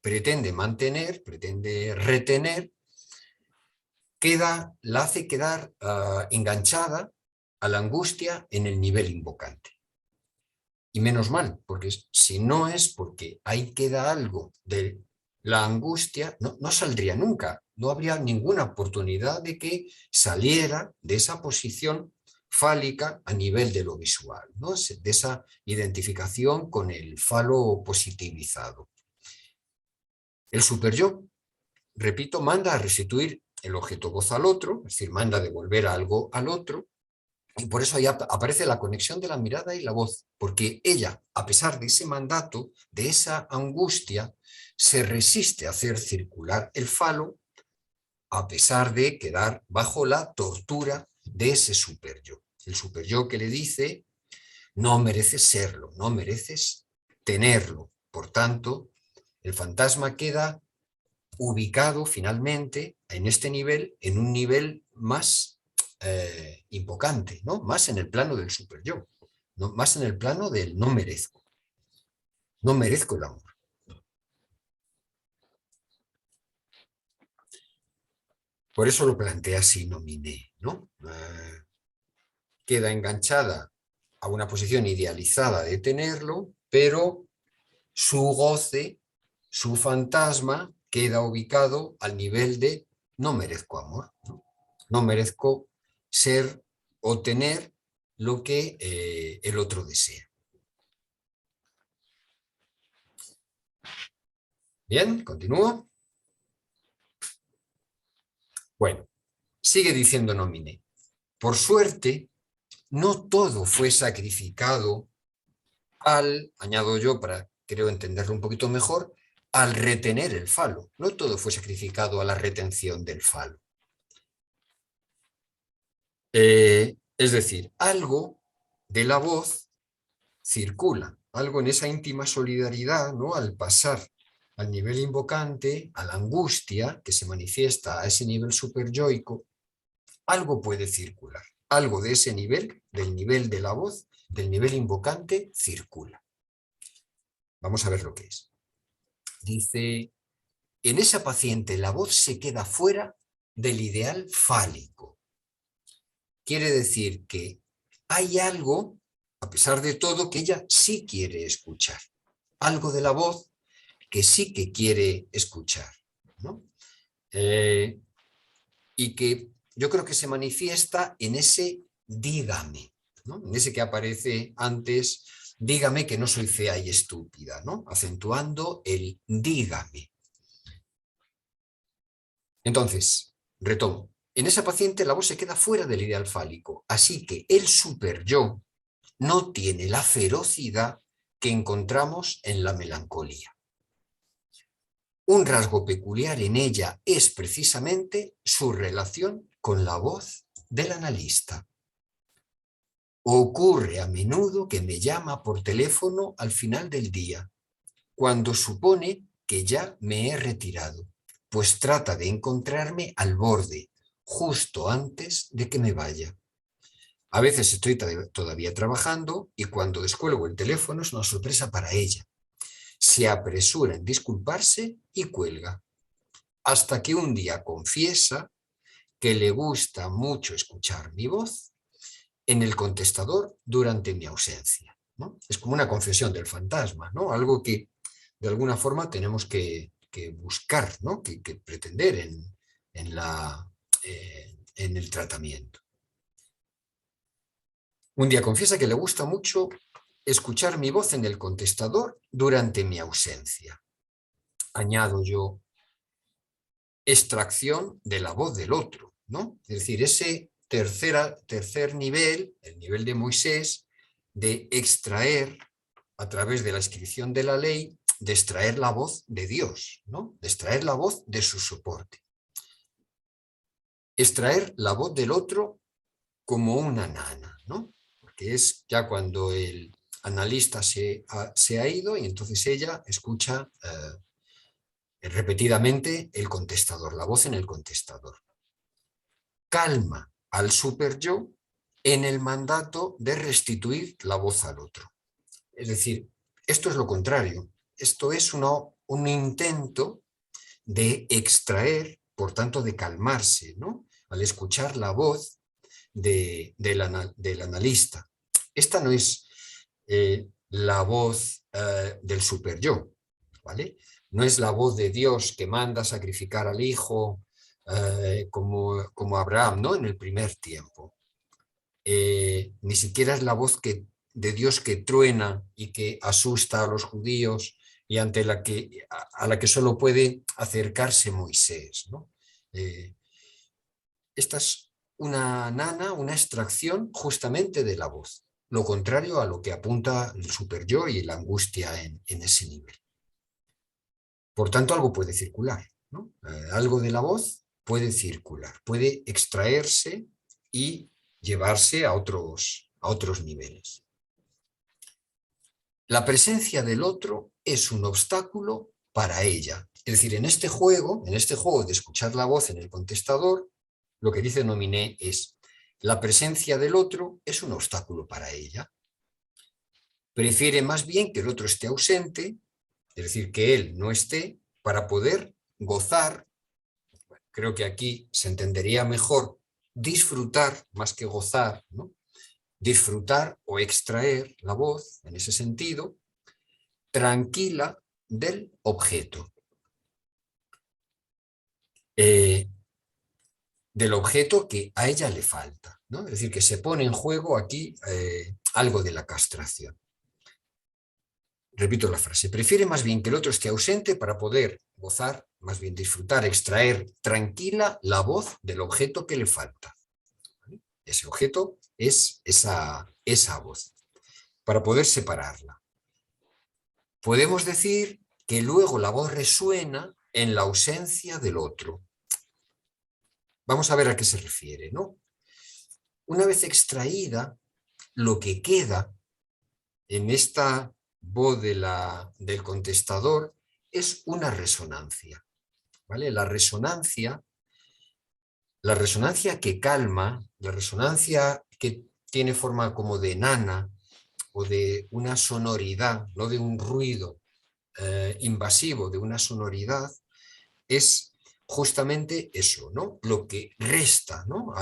pretende mantener, pretende retener, la hace quedar enganchada a la angustia en el nivel invocante. Y menos mal, porque si no es porque ahí queda algo de la angustia, no saldría nunca, no habría ninguna oportunidad de que saliera de esa posición fálica a nivel de lo visual, ¿no? De esa identificación con el falo positivizado. El superyo, repito, manda a restituir el objeto voz al otro, es decir, manda a devolver algo al otro, y por eso ahí aparece la conexión de la mirada y la voz, porque ella, a pesar de ese mandato, de esa angustia, se resiste a hacer circular el falo, a pesar de quedar bajo la tortura de ese superyo. El superyo que le dice, no mereces serlo, no mereces tenerlo. Por tanto, el fantasma queda ubicado finalmente en este nivel, en un nivel más invocante, ¿no? Más en el plano del superyo, ¿no? Más en el plano del no merezco el amor. Por eso lo plantea así Nominé, ¿no? Queda enganchada a una posición idealizada de tenerlo, pero su goce, su fantasma, queda ubicado al nivel de no merezco amor, no merezco ser o tener lo que el otro desea. Bien, continúo. Bueno, sigue diciendo Nominé. Por suerte, no todo fue sacrificado añado yo para creo entenderlo un poquito mejor, al retener el falo. No todo fue sacrificado a la retención del falo. Es decir, algo de la voz circula, algo en esa íntima solidaridad, ¿no? Al pasar al nivel invocante, a la angustia que se manifiesta a ese nivel superyoico, algo puede circular. Algo de ese nivel, del nivel de la voz, del nivel invocante, circula. Vamos a ver lo que es. Dice, en esa paciente la voz se queda fuera del ideal fálico. Quiere decir que hay algo, a pesar de todo, que ella sí quiere escuchar. Algo de la voz que sí que quiere escuchar, ¿no? y que yo creo que se manifiesta en ese dígame, ¿no? En ese que aparece antes, dígame que no soy fea y estúpida, ¿no? Acentuando el dígame. Entonces, retomo. En esa paciente la voz se queda fuera del ideal fálico, así que el superyo no tiene la ferocidad que encontramos en la melancolía. Un rasgo peculiar en ella es precisamente su relación con la voz del analista. Ocurre a menudo que me llama por teléfono al final del día, cuando supone que ya me he retirado, pues trata de encontrarme al borde, justo antes de que me vaya. A veces estoy todavía trabajando y cuando descuelgo el teléfono es una sorpresa para ella. Se apresura en disculparse y cuelga, hasta que un día confiesa que le gusta mucho escuchar mi voz en el contestador durante mi ausencia, ¿no? Es como una confesión del fantasma, ¿no? Algo que de alguna forma tenemos que buscar, ¿no? que pretender en el tratamiento. Un día confiesa que le gusta mucho escuchar mi voz en el contestador durante mi ausencia. Añado yo, extracción de la voz del otro, ¿no? Es decir, ese tercer nivel, el nivel de Moisés, de extraer a través de la inscripción de la ley, de extraer la voz de Dios, ¿no? De extraer la voz de su soporte. Extraer la voz del otro como una nana, ¿no? Porque es ya cuando el analista se ha ido y entonces ella escucha repetidamente el contestador, la voz en el contestador. Calma al superyo en el mandato de restituir la voz al otro. Es decir, esto es lo contrario. Esto es un intento de extraer, por tanto, de calmarse, ¿no? Al escuchar la voz del analista. Esta no es la voz del superyo, ¿vale? No es la voz de Dios que manda a sacrificar al hijo como Abraham, ¿no? En el primer tiempo. Ni siquiera es la voz de Dios que truena y que asusta a los judíos y a la que solo puede acercarse Moisés, ¿no? Esta es una nana, una extracción justamente de la voz, lo contrario a lo que apunta el superyo y la angustia en ese nivel. Por tanto, algo puede circular, ¿no? Algo de la voz puede circular, puede extraerse y llevarse a otros niveles. La presencia del otro es un obstáculo para ella. Es decir, en este juego de escuchar la voz en el contestador, lo que dice Nominé es: la presencia del otro es un obstáculo para ella. Prefiere más bien que el otro esté ausente, es decir, que él no esté, para poder gozar. Creo que aquí se entendería mejor disfrutar más que gozar, ¿no? Disfrutar o extraer la voz, en ese sentido, tranquila del objeto. Del objeto que a ella le falta, ¿no? Es decir, que se pone en juego aquí algo de la castración. Repito la frase: prefiere más bien que el otro esté ausente para poder gozar, más bien disfrutar, extraer tranquila la voz del objeto que le falta. ¿Vale? Ese objeto es esa voz, para poder separarla. Podemos decir que luego la voz resuena en la ausencia del otro. Vamos a ver a qué se refiere, ¿no? Una vez extraída, lo que queda en esta voz del contestador es una resonancia, ¿vale? La resonancia que calma, la resonancia que tiene forma como de nana o de una sonoridad, no de un ruido invasivo, de una sonoridad, es justamente eso, ¿no? Lo que resta, ¿no?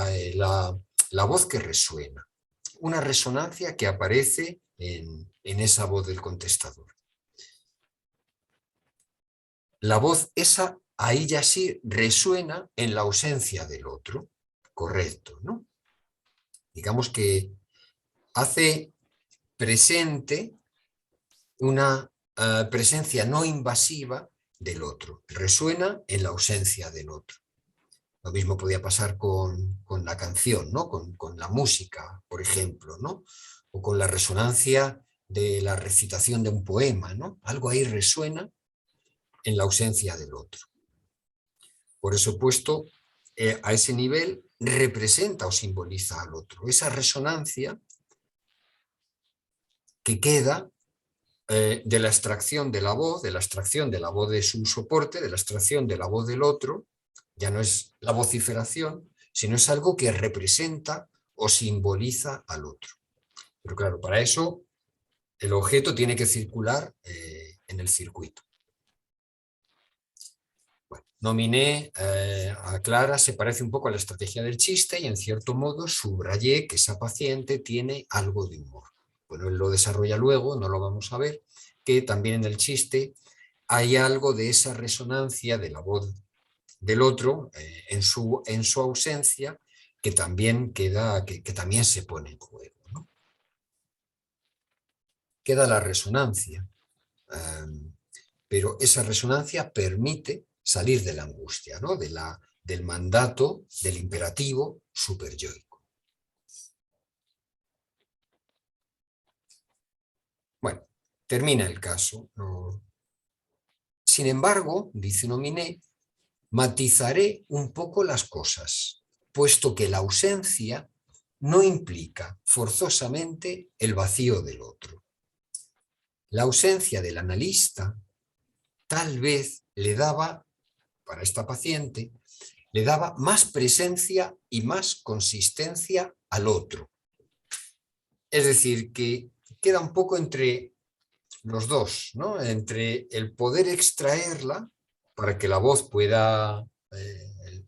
La voz que resuena. Una resonancia que aparece en esa voz del contestador. La voz esa ahí ya sí resuena en la ausencia del otro. Correcto, ¿no? Digamos que hace presente una presencia no invasiva del otro. Resuena en la ausencia del otro. Lo mismo podía pasar con la canción, ¿no? Con la música, por ejemplo, ¿no? O con la resonancia de la recitación de un poema, ¿no? Algo ahí resuena en la ausencia del otro. Por eso puesto a ese nivel representa o simboliza al otro. Esa resonancia que queda de la extracción de la voz, de su soporte, de la extracción de la voz del otro, ya no es la vociferación, sino es algo que representa o simboliza al otro. Pero claro, para eso el objeto tiene que circular en el circuito. Bueno, nominé a Clara, se parece un poco a la estrategia del chiste y en cierto modo subrayé que esa paciente tiene algo de humor. Bueno, él lo desarrolla luego, no lo vamos a ver, que también en el chiste hay algo de esa resonancia de la voz del otro en su ausencia que también queda, que también se pone en juego, ¿no? Queda la resonancia, pero esa resonancia permite salir de la angustia, ¿no? Del mandato, del imperativo superyoico. Bueno, termina el caso. ¿No? Sin embargo, dice Nominé, matizaré un poco las cosas, puesto que la ausencia no implica forzosamente el vacío del otro. La ausencia del analista tal vez le daba, para esta paciente, le daba más presencia y más consistencia al otro. Es decir, que queda un poco entre los dos, ¿no? Entre el poder extraerla para que la voz pueda,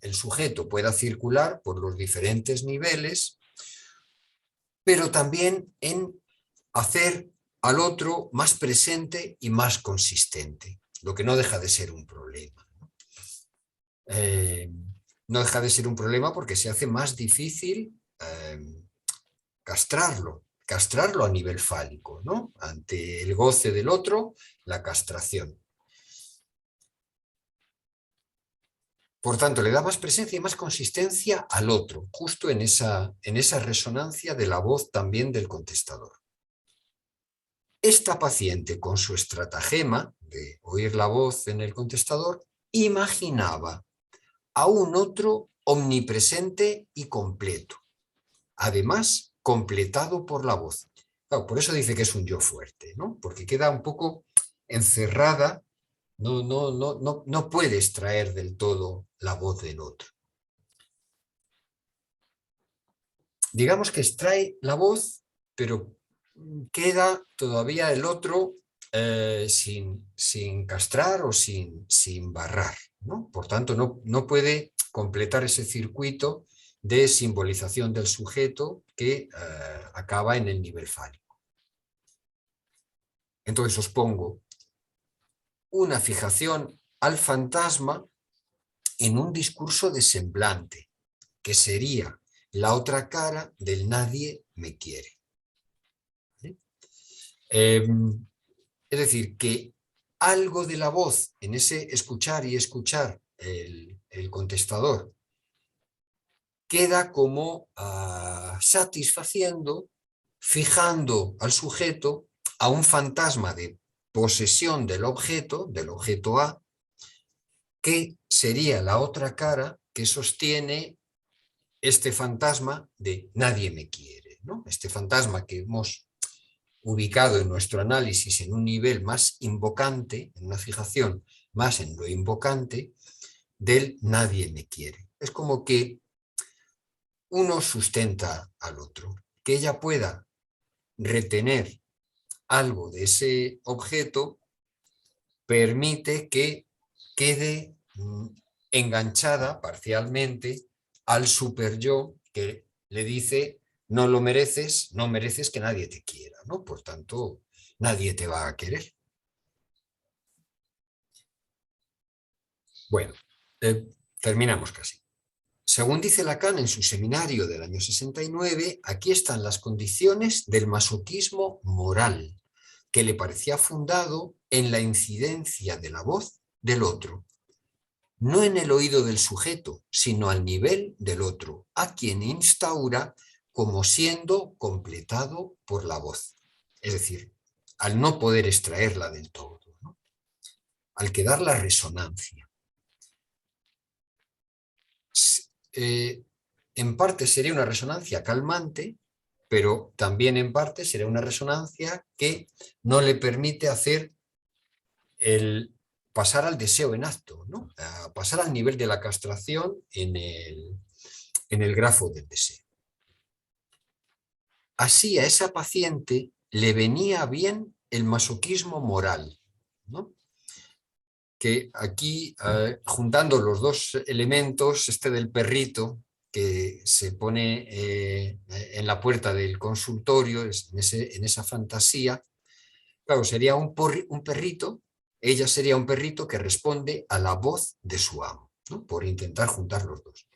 el sujeto pueda circular por los diferentes niveles, pero también en hacer al otro más presente y más consistente, lo que no deja de ser un problema. No deja de ser un problema porque se hace más difícil castrarlo a nivel fálico, ¿no? Ante el goce del otro, la castración. Por tanto, le da más presencia y más consistencia al otro, justo en esa resonancia de la voz también del contestador. Esta paciente, con su estratagema de oír la voz en el contestador, imaginaba a un otro omnipresente y completo, además completado por la voz. Claro, por eso dice que es un yo fuerte, ¿no? Porque queda un poco encerrada, no puede extraer del todo la voz del otro. Digamos que extrae la voz, pero queda todavía el otro sin castrar o sin barrar, ¿no? Por tanto, no puede completar ese circuito de simbolización del sujeto que acaba en el nivel fálico. Entonces os pongo una fijación al fantasma en un discurso de semblante, que sería la otra cara del nadie me quiere. ¿Sí? Es decir, que algo de la voz en ese escuchar y escuchar el contestador queda como satisfaciendo, fijando al sujeto a un fantasma de posesión del objeto A, que sería la otra cara que sostiene este fantasma de nadie me quiere, ¿no? Este fantasma que hemos ubicado en nuestro análisis en un nivel más invocante, en una fijación más en lo invocante, del nadie me quiere. Es como que uno sustenta al otro, que ella pueda retener algo de ese objeto permite que quede enganchada parcialmente al superyo que le dice no lo mereces, no mereces que nadie te quiera, ¿no? Por tanto, nadie te va a querer. Bueno, terminamos casi. Según dice Lacan en su seminario del año 69, aquí están las condiciones del masoquismo moral, que le parecía fundado en la incidencia de la voz del otro, no en el oído del sujeto, sino al nivel del otro, a quien instaura como siendo completado por la voz. Es decir, al no poder extraerla del todo, ¿no? Al quedar la resonancia. En parte sería una resonancia calmante, pero también en parte sería una resonancia que no le permite hacer el pasar al deseo en acto, ¿no? A pasar al nivel de la castración en el grafo del deseo. Así a esa paciente le venía bien el masoquismo moral, ¿no? Que aquí, juntando los dos elementos, este del perrito que se pone en la puerta del consultorio, en esa fantasía, claro, sería un perrito, ella sería un perrito que responde a la voz de su amo, ¿no? Por intentar juntar los dos.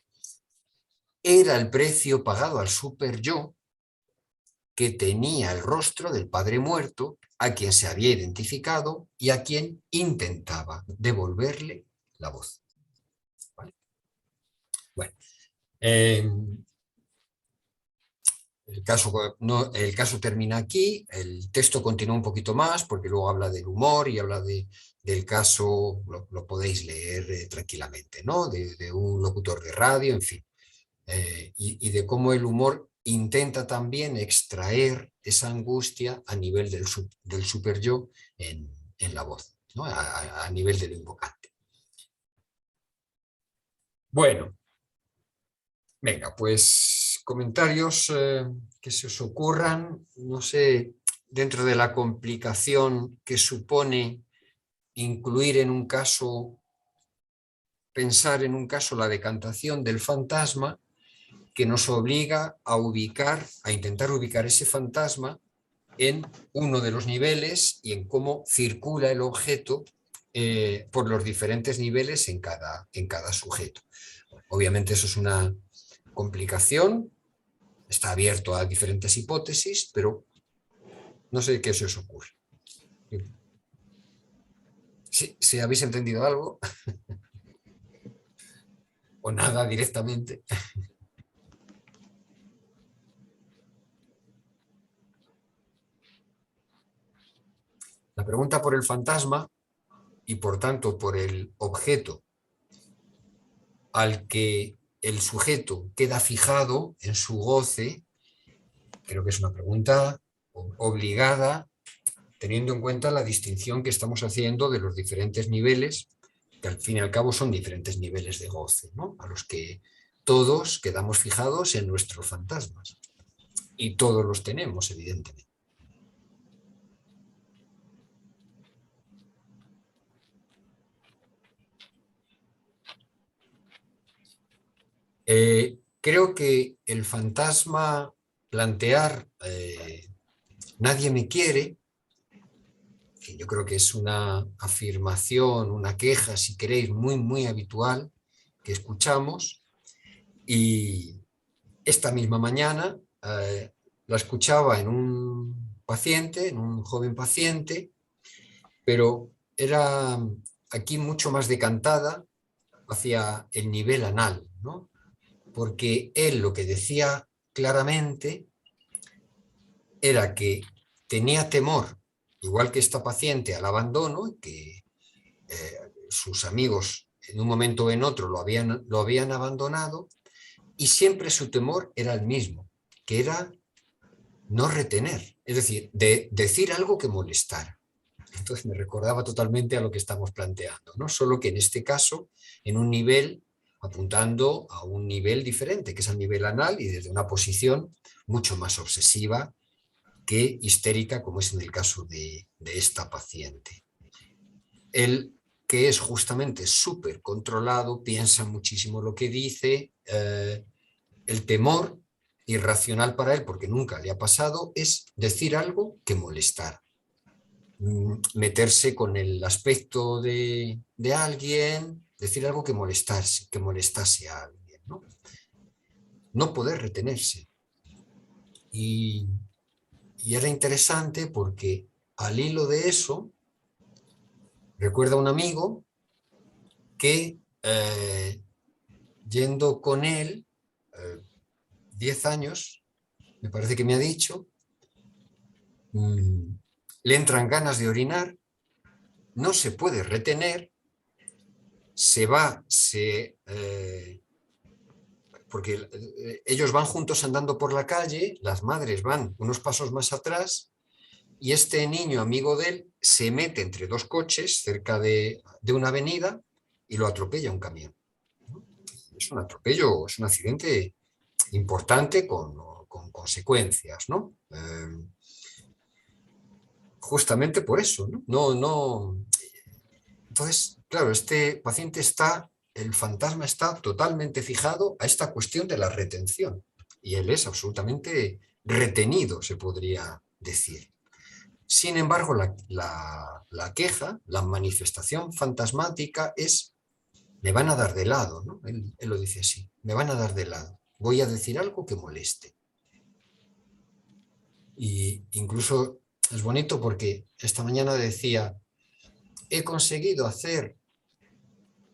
Era el precio pagado al super yo, que tenía el rostro del padre muerto, a quien se había identificado y a quien intentaba devolverle la voz. ¿Vale? Bueno, el caso termina aquí, el texto continúa un poquito más porque luego habla del humor y habla del caso, lo podéis leer tranquilamente, ¿no? De un locutor de radio, en fin, y de cómo el humor intenta también extraer esa angustia a nivel del super yo en la voz, ¿no? A nivel del invocante. Bueno, venga, pues comentarios que se os ocurran, no sé, dentro de la complicación que supone incluir en un caso, pensar en un caso la decantación del fantasma, que nos obliga a ubicar, a intentar ubicar ese fantasma en uno de los niveles y en cómo circula el objeto por los diferentes niveles en cada sujeto. Obviamente eso es una complicación, está abierto a diferentes hipótesis, pero no sé qué se os ocurre. Si habéis entendido algo o nada directamente. La pregunta por el fantasma y por tanto por el objeto al que el sujeto queda fijado en su goce, creo que es una pregunta obligada, teniendo en cuenta la distinción que estamos haciendo de los diferentes niveles, que al fin y al cabo son diferentes niveles de goce, ¿no? A los que todos quedamos fijados en nuestros fantasmas. Y todos los tenemos, evidentemente. Creo que el fantasma plantear nadie me quiere, que yo creo que es una afirmación, una queja, si queréis, muy, muy habitual que escuchamos, y esta misma mañana la escuchaba en un paciente, en un joven paciente, pero era aquí mucho más decantada hacia el nivel anal, ¿no? Porque él lo que decía claramente era que tenía temor, igual que esta paciente, al abandono, que sus amigos en un momento o en otro lo habían abandonado, y siempre su temor era el mismo, que era no retener, es decir, de decir algo que molestara. Entonces me recordaba totalmente a lo que estamos planteando, ¿no? Solo que en este caso, en un nivel, apuntando a un nivel diferente, que es el nivel anal, y desde una posición mucho más obsesiva que histérica, como es en el caso de esta paciente. Él, que es justamente súper controlado, piensa muchísimo lo que dice, el temor irracional para él, porque nunca le ha pasado, es decir algo que molestar, meterse con el aspecto de alguien, decir algo que molestase a alguien, ¿no? No poder retenerse. Y era interesante porque al hilo de eso, recuerda un amigo que yendo con él 10 años, me parece que me ha dicho, le entran ganas de orinar, no se puede retener, se va, porque ellos van juntos andando por la calle, las madres van unos pasos más atrás y este niño amigo de él se mete entre dos coches cerca de una avenida y lo atropella un camión. Es un atropello, es un accidente importante con consecuencias, ¿no? Justamente por eso, ¿no? No. Entonces, claro, este paciente el fantasma está totalmente fijado a esta cuestión de la retención y él es absolutamente retenido, se podría decir. Sin embargo, la queja, la manifestación fantasmática es, me van a dar de lado, ¿no? Él lo dice así, me van a dar de lado, voy a decir algo que moleste. Y incluso es bonito porque esta mañana decía, he conseguido hacer,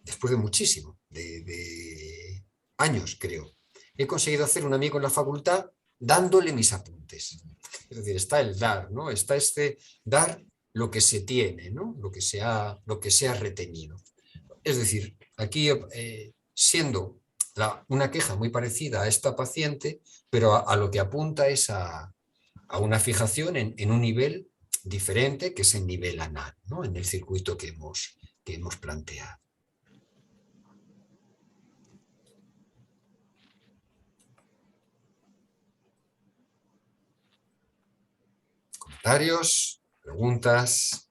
después de muchísimo, de años creo, he conseguido hacer un amigo en la facultad dándole mis apuntes. Es decir, está el dar, ¿no? Está este dar lo que se tiene, ¿no? Lo que se ha retenido. Es decir, aquí siendo una queja muy parecida a esta paciente, pero a lo que apunta es a una fijación en un nivel diferente, que es el nivel anal, ¿no? En el circuito que hemos planteado. ¿Comentarios? ¿Preguntas?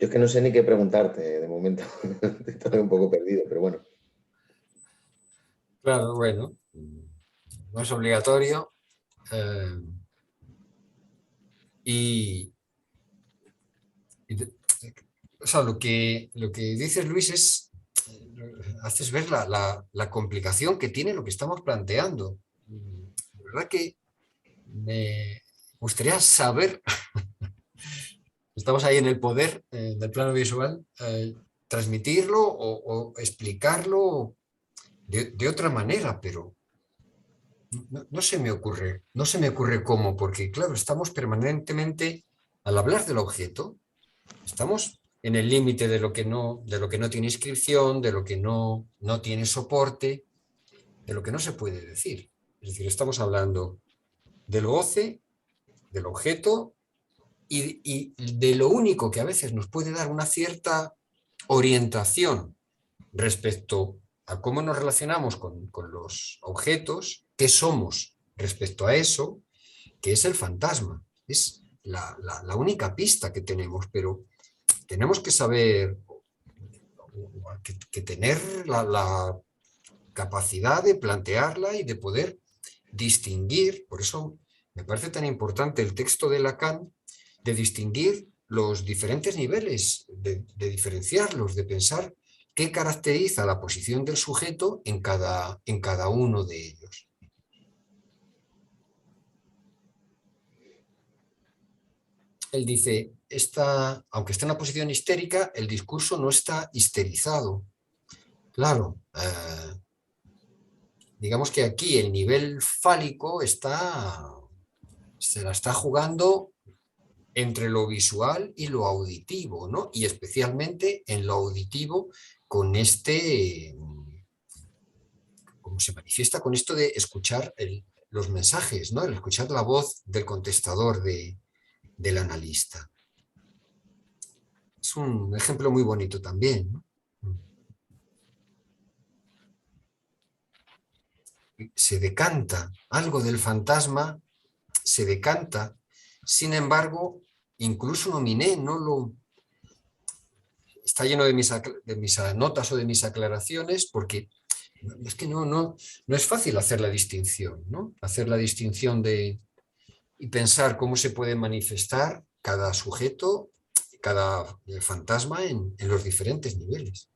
Yo es que no sé ni qué preguntarte de momento. Estoy un poco perdido, pero bueno. Claro, bueno, no es obligatorio. Y, o sea, lo que dices, Luis, es, haces ver la complicación que tiene lo que estamos planteando. La verdad que me gustaría saber, estamos ahí en el poder del plano visual, transmitirlo o explicarlo de otra manera, pero no se me ocurre, no se me ocurre cómo, porque claro, estamos permanentemente, al hablar del objeto, estamos en el límite de lo que no tiene inscripción, de lo que no tiene soporte, de lo que no se puede decir. Es decir, estamos hablando del goce, del objeto y de lo único que a veces nos puede dar una cierta orientación respecto a cómo nos relacionamos con los objetos, qué somos respecto a eso, que es el fantasma. Es la única pista que tenemos, pero tenemos que saber, que tener la capacidad de plantearla y de poder distinguir, por eso me parece tan importante el texto de Lacan, de distinguir los diferentes niveles, de diferenciarlos, de pensar qué caracteriza la posición del sujeto en cada uno de ellos. Él dice, aunque está en una posición histérica, el discurso no está histerizado. Claro, digamos que aquí el nivel fálico se la está jugando entre lo visual y lo auditivo, ¿no? Y especialmente en lo auditivo con como se manifiesta con esto de escuchar los mensajes, ¿no? El escuchar la voz del contestador del analista. Es un ejemplo muy bonito también, ¿no? Se decanta, algo del fantasma se decanta, sin embargo, incluso Nominé está lleno de mis notas o de mis aclaraciones, porque es que no es fácil hacer la distinción, ¿no? Hacer la distinción y pensar cómo se puede manifestar cada sujeto, cada fantasma en los diferentes niveles.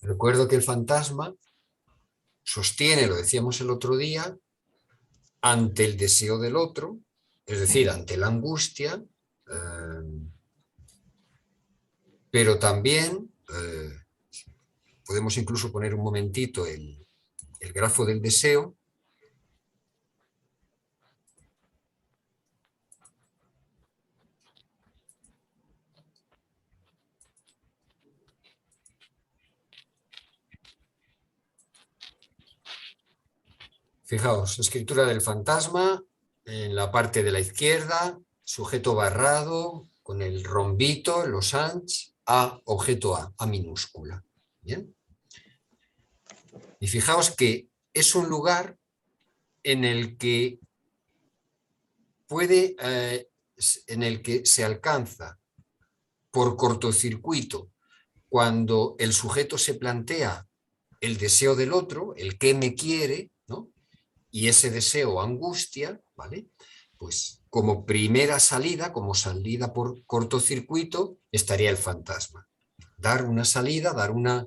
Recuerdo que el fantasma sostiene, lo decíamos el otro día, ante el deseo del otro, es decir, ante la angustia, pero también podemos incluso poner un momentito el grafo del deseo. Fijaos, escritura del fantasma, en la parte de la izquierda, sujeto barrado, con el rombito, los anch, A, objeto A minúscula. ¿Bien? Y fijaos que es un lugar en el que en el que se alcanza por cortocircuito cuando el sujeto se plantea el deseo del otro, el que me quiere, ¿no? Y ese deseo angustia, ¿vale? Pues como primera salida, como salida por cortocircuito, estaría el fantasma. Dar una salida, dar una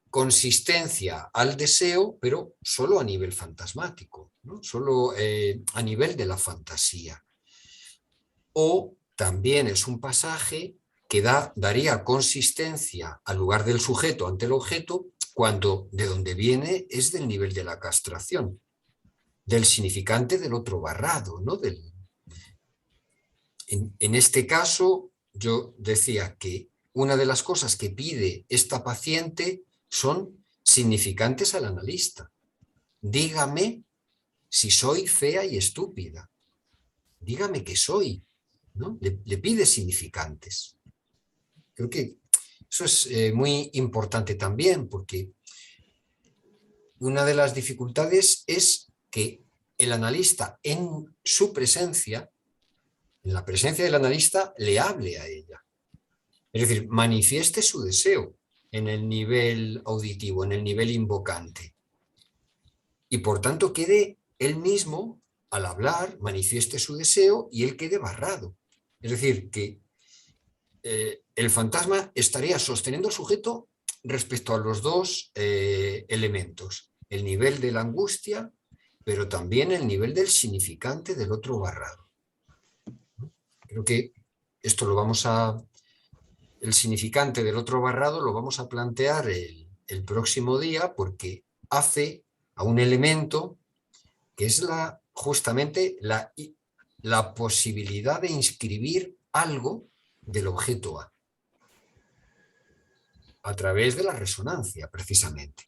consistencia al deseo, pero solo a nivel fantasmático, ¿no? Solo a nivel de la fantasía. O también es un pasaje que daría consistencia al lugar del sujeto ante el objeto cuando de donde viene es del nivel de la castración, del significante del otro barrado, ¿no? En este caso, yo decía que una de las cosas que pide esta paciente son significantes al analista. Dígame si soy fea y estúpida. Dígame que soy, ¿no? Le pide significantes. Creo que eso es muy importante también, porque una de las dificultades es que el analista en su presencia, en la presencia del analista, le hable a ella. Es decir, manifieste su deseo en el nivel auditivo, en el nivel invocante. Y por tanto quede él mismo, al hablar, manifieste su deseo y él quede barrado. Es decir, que el fantasma estaría sosteniendo al sujeto respecto a los dos elementos, el nivel de la angustia, pero también el nivel del significante del otro barrado. Creo que esto el significante del otro barrado lo vamos a plantear el próximo día, porque hace a un elemento que es justamente la posibilidad de inscribir algo del objeto a través de la resonancia, precisamente.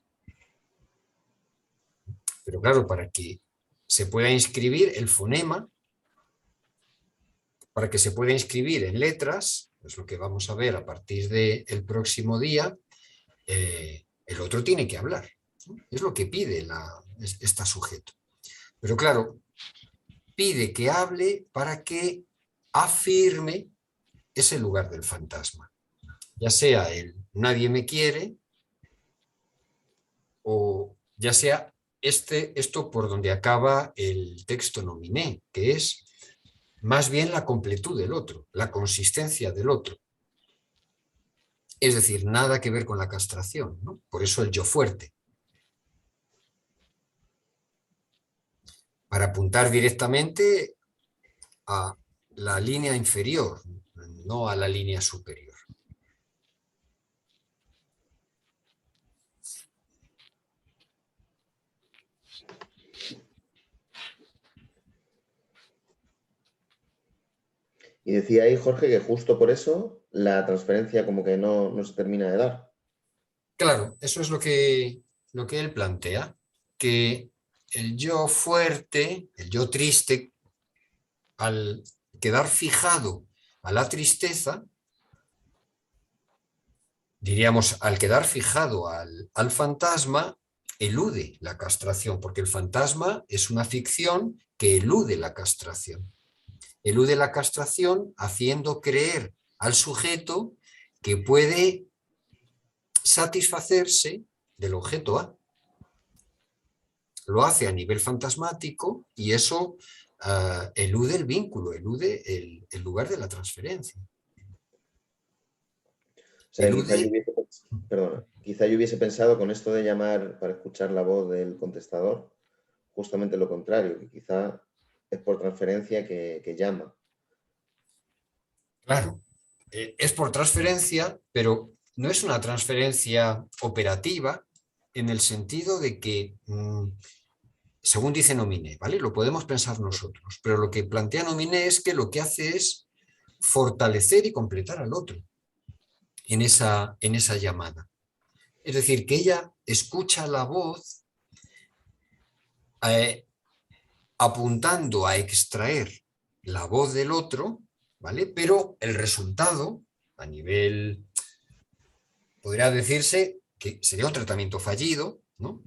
Pero claro, para que se pueda inscribir el fonema, para que se pueda inscribir en letras, es lo que vamos a ver a partir del próximo día, el otro tiene que hablar, ¿no? Es lo que pide este sujeto. Pero claro, pide que hable para que afirme ese lugar del fantasma. Ya sea el nadie me quiere, o ya sea esto por donde acaba el texto nominé, que es más bien la completud del otro, la consistencia del otro. Es decir, nada que ver con la castración, ¿no? Por eso el yo fuerte. Para apuntar directamente a la línea inferior, no a la línea superior. Y decía ahí, Jorge, que justo por eso la transferencia como que no se termina de dar. Claro, eso es lo que él plantea, que el yo fuerte, el yo triste, al quedar fijado a la tristeza, diríamos, al quedar fijado al fantasma, elude la castración, porque el fantasma es una ficción que elude la castración. Elude la castración haciendo creer al sujeto que puede satisfacerse del objeto A. Lo hace a nivel fantasmático y eso elude el vínculo, elude el lugar de la transferencia. O sea, quizá yo hubiese pensado con esto de llamar para escuchar la voz del contestador, justamente lo contrario, que quizá es por transferencia que llama. Claro, es por transferencia, pero no es una transferencia operativa en el sentido de que, según dice Nominé, ¿vale? Lo podemos pensar nosotros, pero lo que plantea Nominé es que lo que hace es fortalecer y completar al otro en esa llamada. Es decir, que ella escucha la voz apuntando a extraer la voz del otro, ¿vale? Pero el resultado, a nivel, podría decirse que sería un tratamiento fallido, ¿no?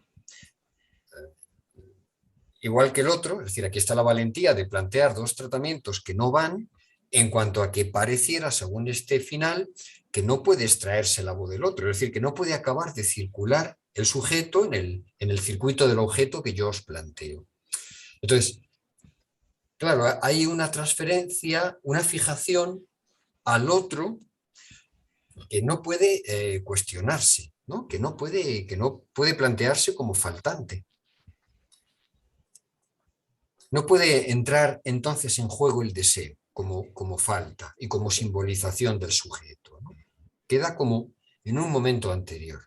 Igual que el otro, es decir, aquí está la valentía de plantear dos tratamientos que no van, en cuanto a que pareciera, según este final, que no puede extraerse la voz del otro, es decir, que no puede acabar de circular el sujeto en el circuito del objeto que yo os planteo. Entonces, claro, hay una transferencia, una fijación al otro que no puede cuestionarse, ¿no? Que no puede plantearse como faltante. No puede entrar entonces en juego el deseo como falta y como simbolización del sujeto, ¿no? Queda como en un momento anterior.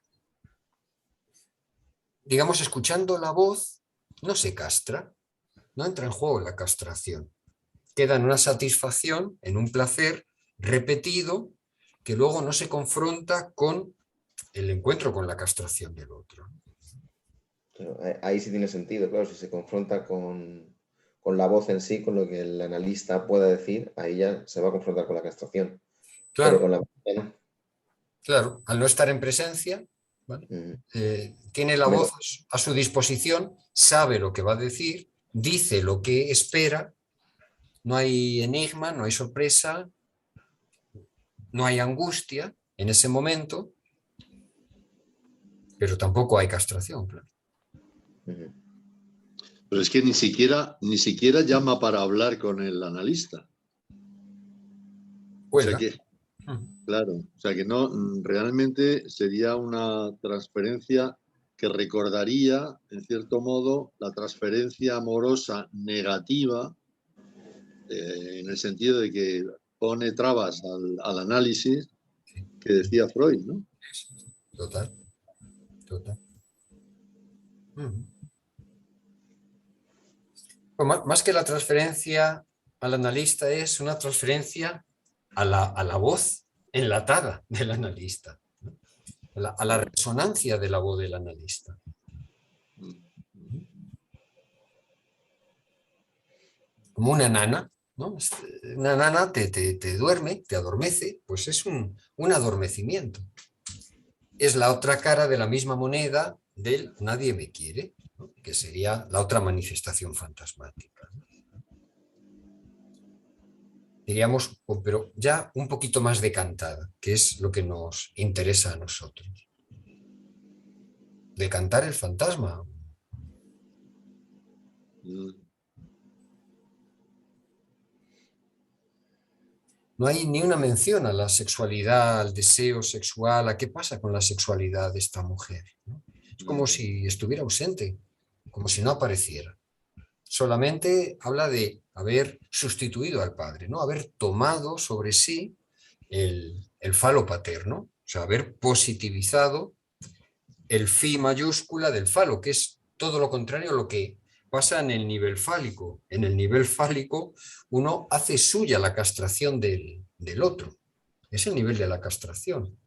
Digamos, escuchando la voz, no se castra, no entra en juego la castración. Queda en una satisfacción, en un placer repetido, que luego no se confronta con el encuentro con la castración del otro. Claro, ahí sí tiene sentido, claro, si se confronta con la voz en sí, con lo que el analista pueda decir, ahí ya se va a confrontar con la castración. Pero Claro, con la voz no. claro, al no estar en presencia, ¿vale? Mm. Tiene la Hombre, voz a su disposición, sabe lo que va a decir, dice lo que espera, no hay enigma, no hay sorpresa, no hay angustia en ese momento, pero tampoco hay castración, claro. ujú. Pero es que ni siquiera llama para hablar con el analista. O sea Cuelga. que, claro, o sea que no, realmente sería una transferencia que recordaría, en cierto modo, la transferencia amorosa negativa, en el sentido de que pone trabas al análisis que decía Freud, ¿no? Total, total. Pues más que la transferencia al analista es una transferencia a la voz enlatada del analista, ¿no? A la resonancia de la voz del analista. Como una nana, ¿no? Una nana te duerme, te adormece, pues es un adormecimiento. Es la otra cara de la misma moneda del nadie me quiere, ¿no? Que sería la otra manifestación fantasmática, ¿no? Diríamos, pero ya un poquito más decantada, que es lo que nos interesa a nosotros. Decantar el fantasma. No hay ni una mención a la sexualidad, al deseo sexual, a qué pasa con la sexualidad de esta mujer, ¿no? Es como si estuviera ausente, como si no apareciera. Solamente habla de haber sustituido al padre, ¿no? Haber tomado sobre sí el falo paterno, o sea, haber positivizado el fi mayúscula del falo, que es todo lo contrario a lo que pasa en el nivel fálico. En el nivel fálico uno hace suya la castración del otro. Es el nivel de la castración.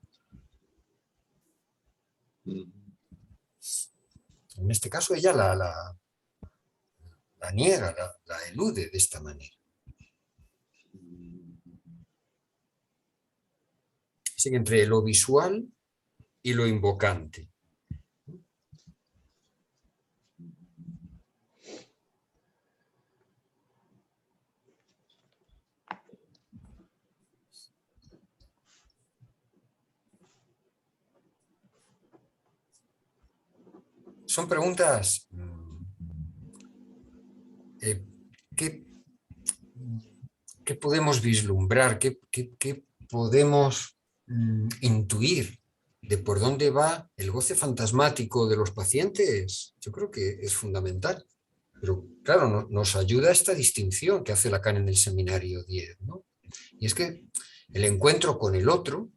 En este caso ella la niega, la elude de esta manera. Así que entre lo visual y lo invocante. son preguntas que podemos vislumbrar, que podemos intuir de por dónde va el goce fantasmático de los pacientes. Yo creo que es fundamental. Pero claro, nos ayuda esta distinción que hace Lacan en el seminario 10, ¿no? Y es que el encuentro con el otro,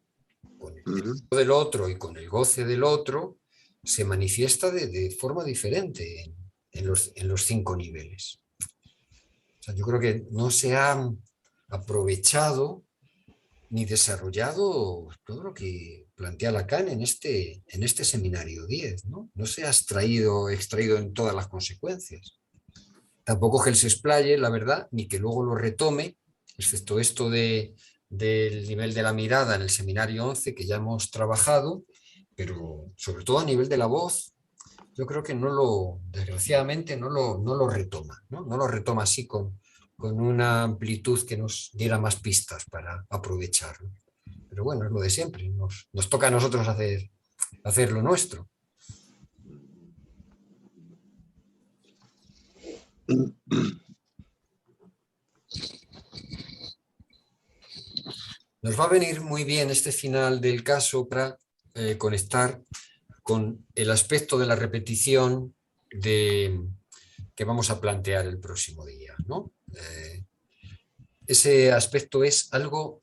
con el goce del otro y con el goce del otro, se manifiesta de forma diferente en los 5 niveles. O sea, yo creo que no se ha aprovechado ni desarrollado todo lo que plantea Lacan en este seminario 10, ¿no? No se ha extraído en todas las consecuencias. Tampoco que él se explaye, la verdad, ni que luego lo retome, excepto esto del nivel de la mirada en el seminario 11 que ya hemos trabajado, pero sobre todo a nivel de la voz, yo creo que desgraciadamente no lo retoma, ¿no? No lo retoma así con una amplitud que nos diera más pistas para aprovecharlo. Pero bueno, es lo de siempre, nos toca a nosotros hacer lo nuestro. Nos va a venir muy bien este final del caso para conectar con el aspecto de la repetición que vamos a plantear el próximo día, ¿no? Ese aspecto es algo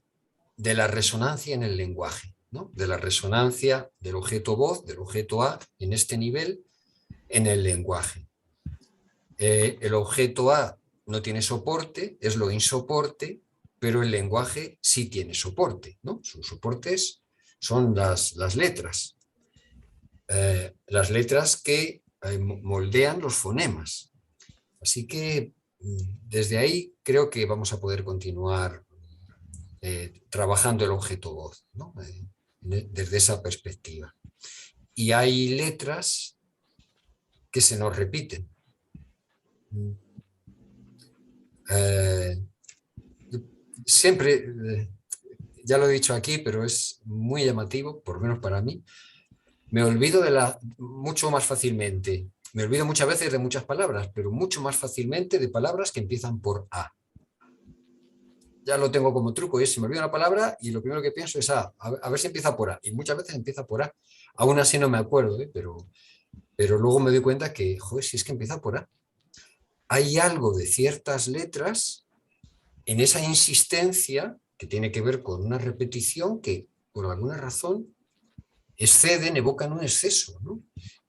de la resonancia en el lenguaje, ¿no? De la resonancia del objeto voz, del objeto A, en este nivel, en el lenguaje. El objeto A no tiene soporte, es lo insoporte, pero el lenguaje sí tiene soporte, ¿no? Sus soportes son las letras. Las letras que moldean los fonemas. Así que desde ahí creo que vamos a poder continuar trabajando el objeto voz, ¿no? Desde esa perspectiva. Y hay letras que se nos repiten. Siempre, ya lo he dicho aquí, pero es muy llamativo, por lo menos para mí, me olvido mucho más fácilmente. Me olvido muchas veces de muchas palabras, pero mucho más fácilmente de palabras que empiezan por A. Ya lo tengo como truco, y se me olvida una palabra y lo primero que pienso es a ver si empieza por A. Y muchas veces empieza por A. Aún así no me acuerdo, pero luego me doy cuenta que, joder, si es que empieza por A. Hay algo de ciertas letras en esa insistencia que tiene que ver con una repetición que, por alguna razón, exceden, evocan un exceso, ¿no?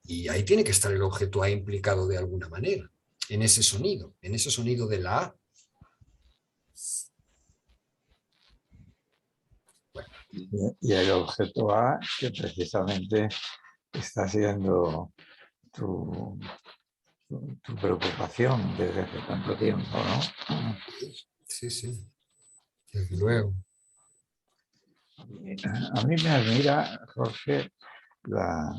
Y ahí tiene que estar el objeto A implicado de alguna manera, en ese sonido de la A. Bueno. Y el objeto A, que precisamente está siendo tu preocupación desde hace tanto tiempo, ¿no? Sí, desde luego. A mí me admira, Jorge, la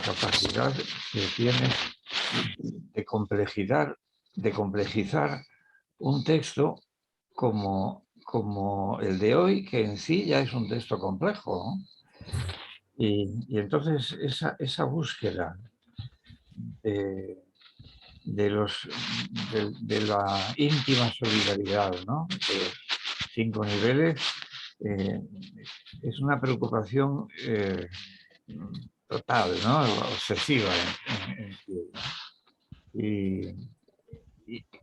capacidad que tienes de complejizar un texto como el de hoy, que en sí ya es un texto complejo, ¿no? Y entonces esa búsqueda de la íntima solidaridad, ¿no? De los 5 niveles, es una preocupación total, ¿no? Obsesiva en ti.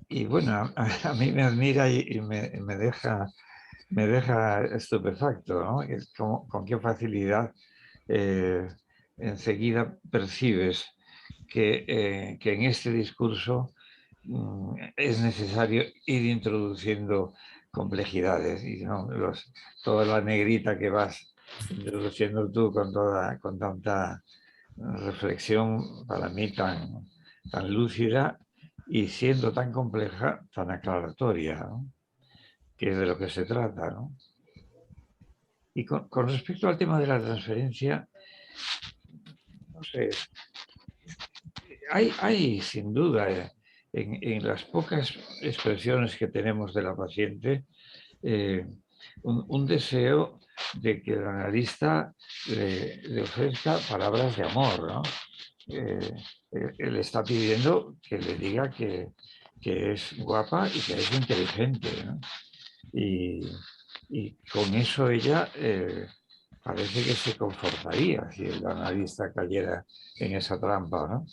Y bueno, a mí me admira y me deja estupefacto, ¿no? Con qué facilidad enseguida percibes que en este discurso es necesario ir introduciendo complejidades y ¿no? toda la negrita que vas introduciendo tú con tanta reflexión para mí tan lúcida y siendo tan compleja, tan aclaratoria, ¿no? Que es de lo que se trata, ¿no? Y con respecto al tema de la transferencia, no sé, hay sin duda en las pocas expresiones que tenemos de la paciente un deseo de que el analista le ofrezca palabras de amor, ¿no? él está pidiendo que le diga que es guapa y que es inteligente, ¿no? Y con eso ella parece que se confortaría si el analista cayera en esa trampa, ¿no?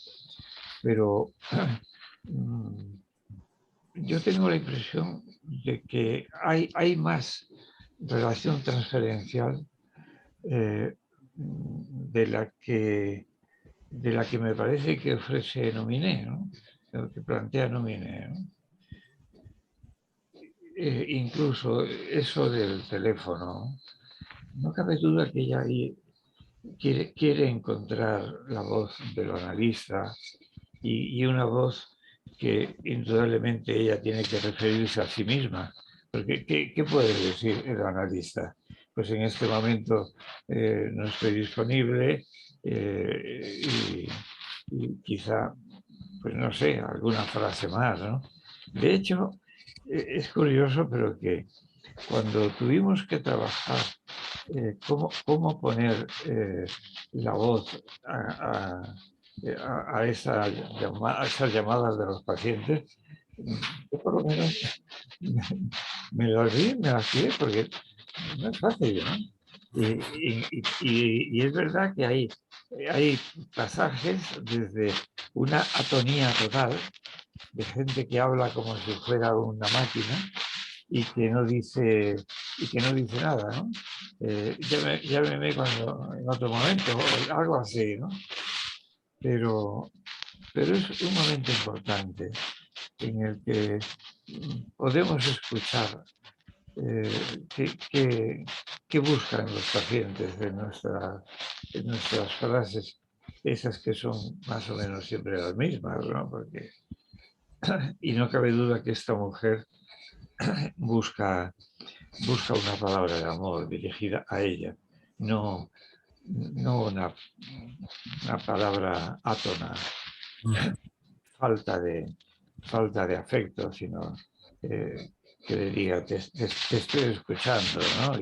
Pero yo tengo la impresión de que hay más relación transferencial de la que me parece que ofrece Nominé, ¿no? Lo que plantea Nominé, ¿no? Incluso eso del teléfono, no cabe duda que ella quiere encontrar la voz del analista y una voz que indudablemente ella tiene que referirse a sí misma. Porque, ¿qué puede decir el analista? Pues en este momento no estoy disponible y quizá, pues no sé, alguna frase más, ¿no? De hecho, es curioso, pero que cuando tuvimos que trabajar cómo poner la voz a esas llamadas de los pacientes, yo por lo menos me las vi, me las pide porque no es fácil, ¿no? Y es verdad que hay pasajes desde una atonía total de gente que habla como si fuera una máquina y que no dice nada, ¿no? Llámeme cuando en otro momento, o algo así, ¿no? Pero es un momento importante en el que podemos escuchar qué buscan los pacientes en nuestras frases, esas que son más o menos siempre las mismas, ¿no? Y no cabe duda que esta mujer busca una palabra de amor dirigida a ella, no una palabra átona, falta de afecto, sino que le diga, te estoy escuchando, ¿no?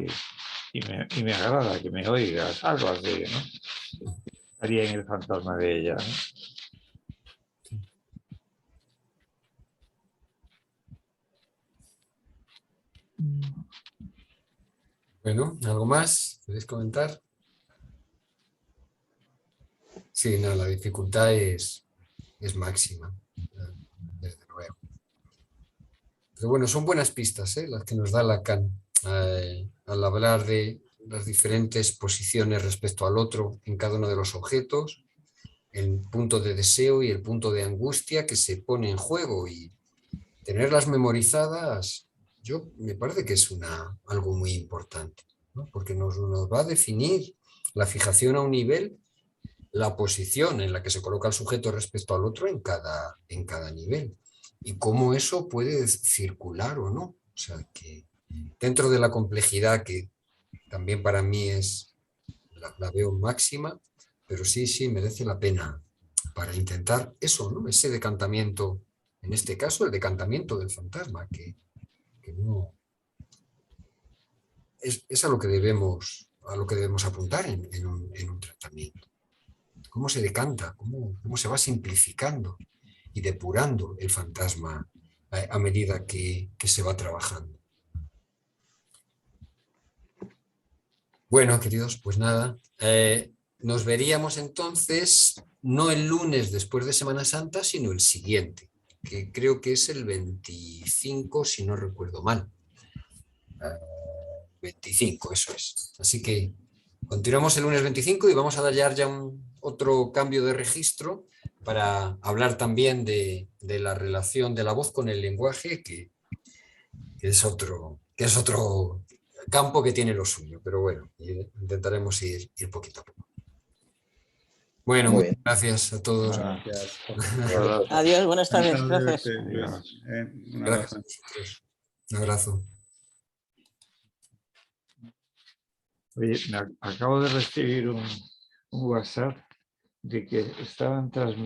Y me agrada que me oigas, algo así, ¿no? Estaría en el fantasma de ella, ¿no? Bueno, ¿algo más? ¿Podéis comentar? Sí, no, la dificultad es máxima, desde luego. Pero bueno, son buenas pistas, las que nos da Lacan al hablar de las diferentes posiciones respecto al otro en cada uno de los objetos, el punto de deseo y el punto de angustia que se pone en juego, y tenerlas memorizadas, me parece que es algo muy importante, ¿no? Porque nos va a definir la fijación a un nivel, la posición en la que se coloca el sujeto respecto al otro en cada nivel, y cómo eso puede circular o no. O sea, que dentro de la complejidad, que también para mí la veo máxima, pero sí merece la pena para intentar eso, ¿no? Ese decantamiento, en este caso el decantamiento del fantasma, que no es a lo que debemos apuntar en un tratamiento. Cómo se decanta, cómo se va simplificando y depurando el fantasma a medida que se va trabajando. Bueno, queridos, pues nada, nos veríamos entonces no el lunes después de Semana Santa, sino el siguiente, que creo que es el 25, si no recuerdo mal. 25, eso es. Así que continuamos el lunes 25 y vamos a dar ya otro cambio de registro para hablar también de la relación de la voz con el lenguaje, que es otro campo que tiene lo suyo, pero bueno, intentaremos ir poquito a poco. Bueno, Muy muchas bien. gracias a todos. Gracias. Adiós, buenas tardes. Encantado de Gracias. verte, Luis. Un Gracias abrazo. a vosotros. Un abrazo. Oye, acabo de recibir un WhatsApp de que estaban transmitiendo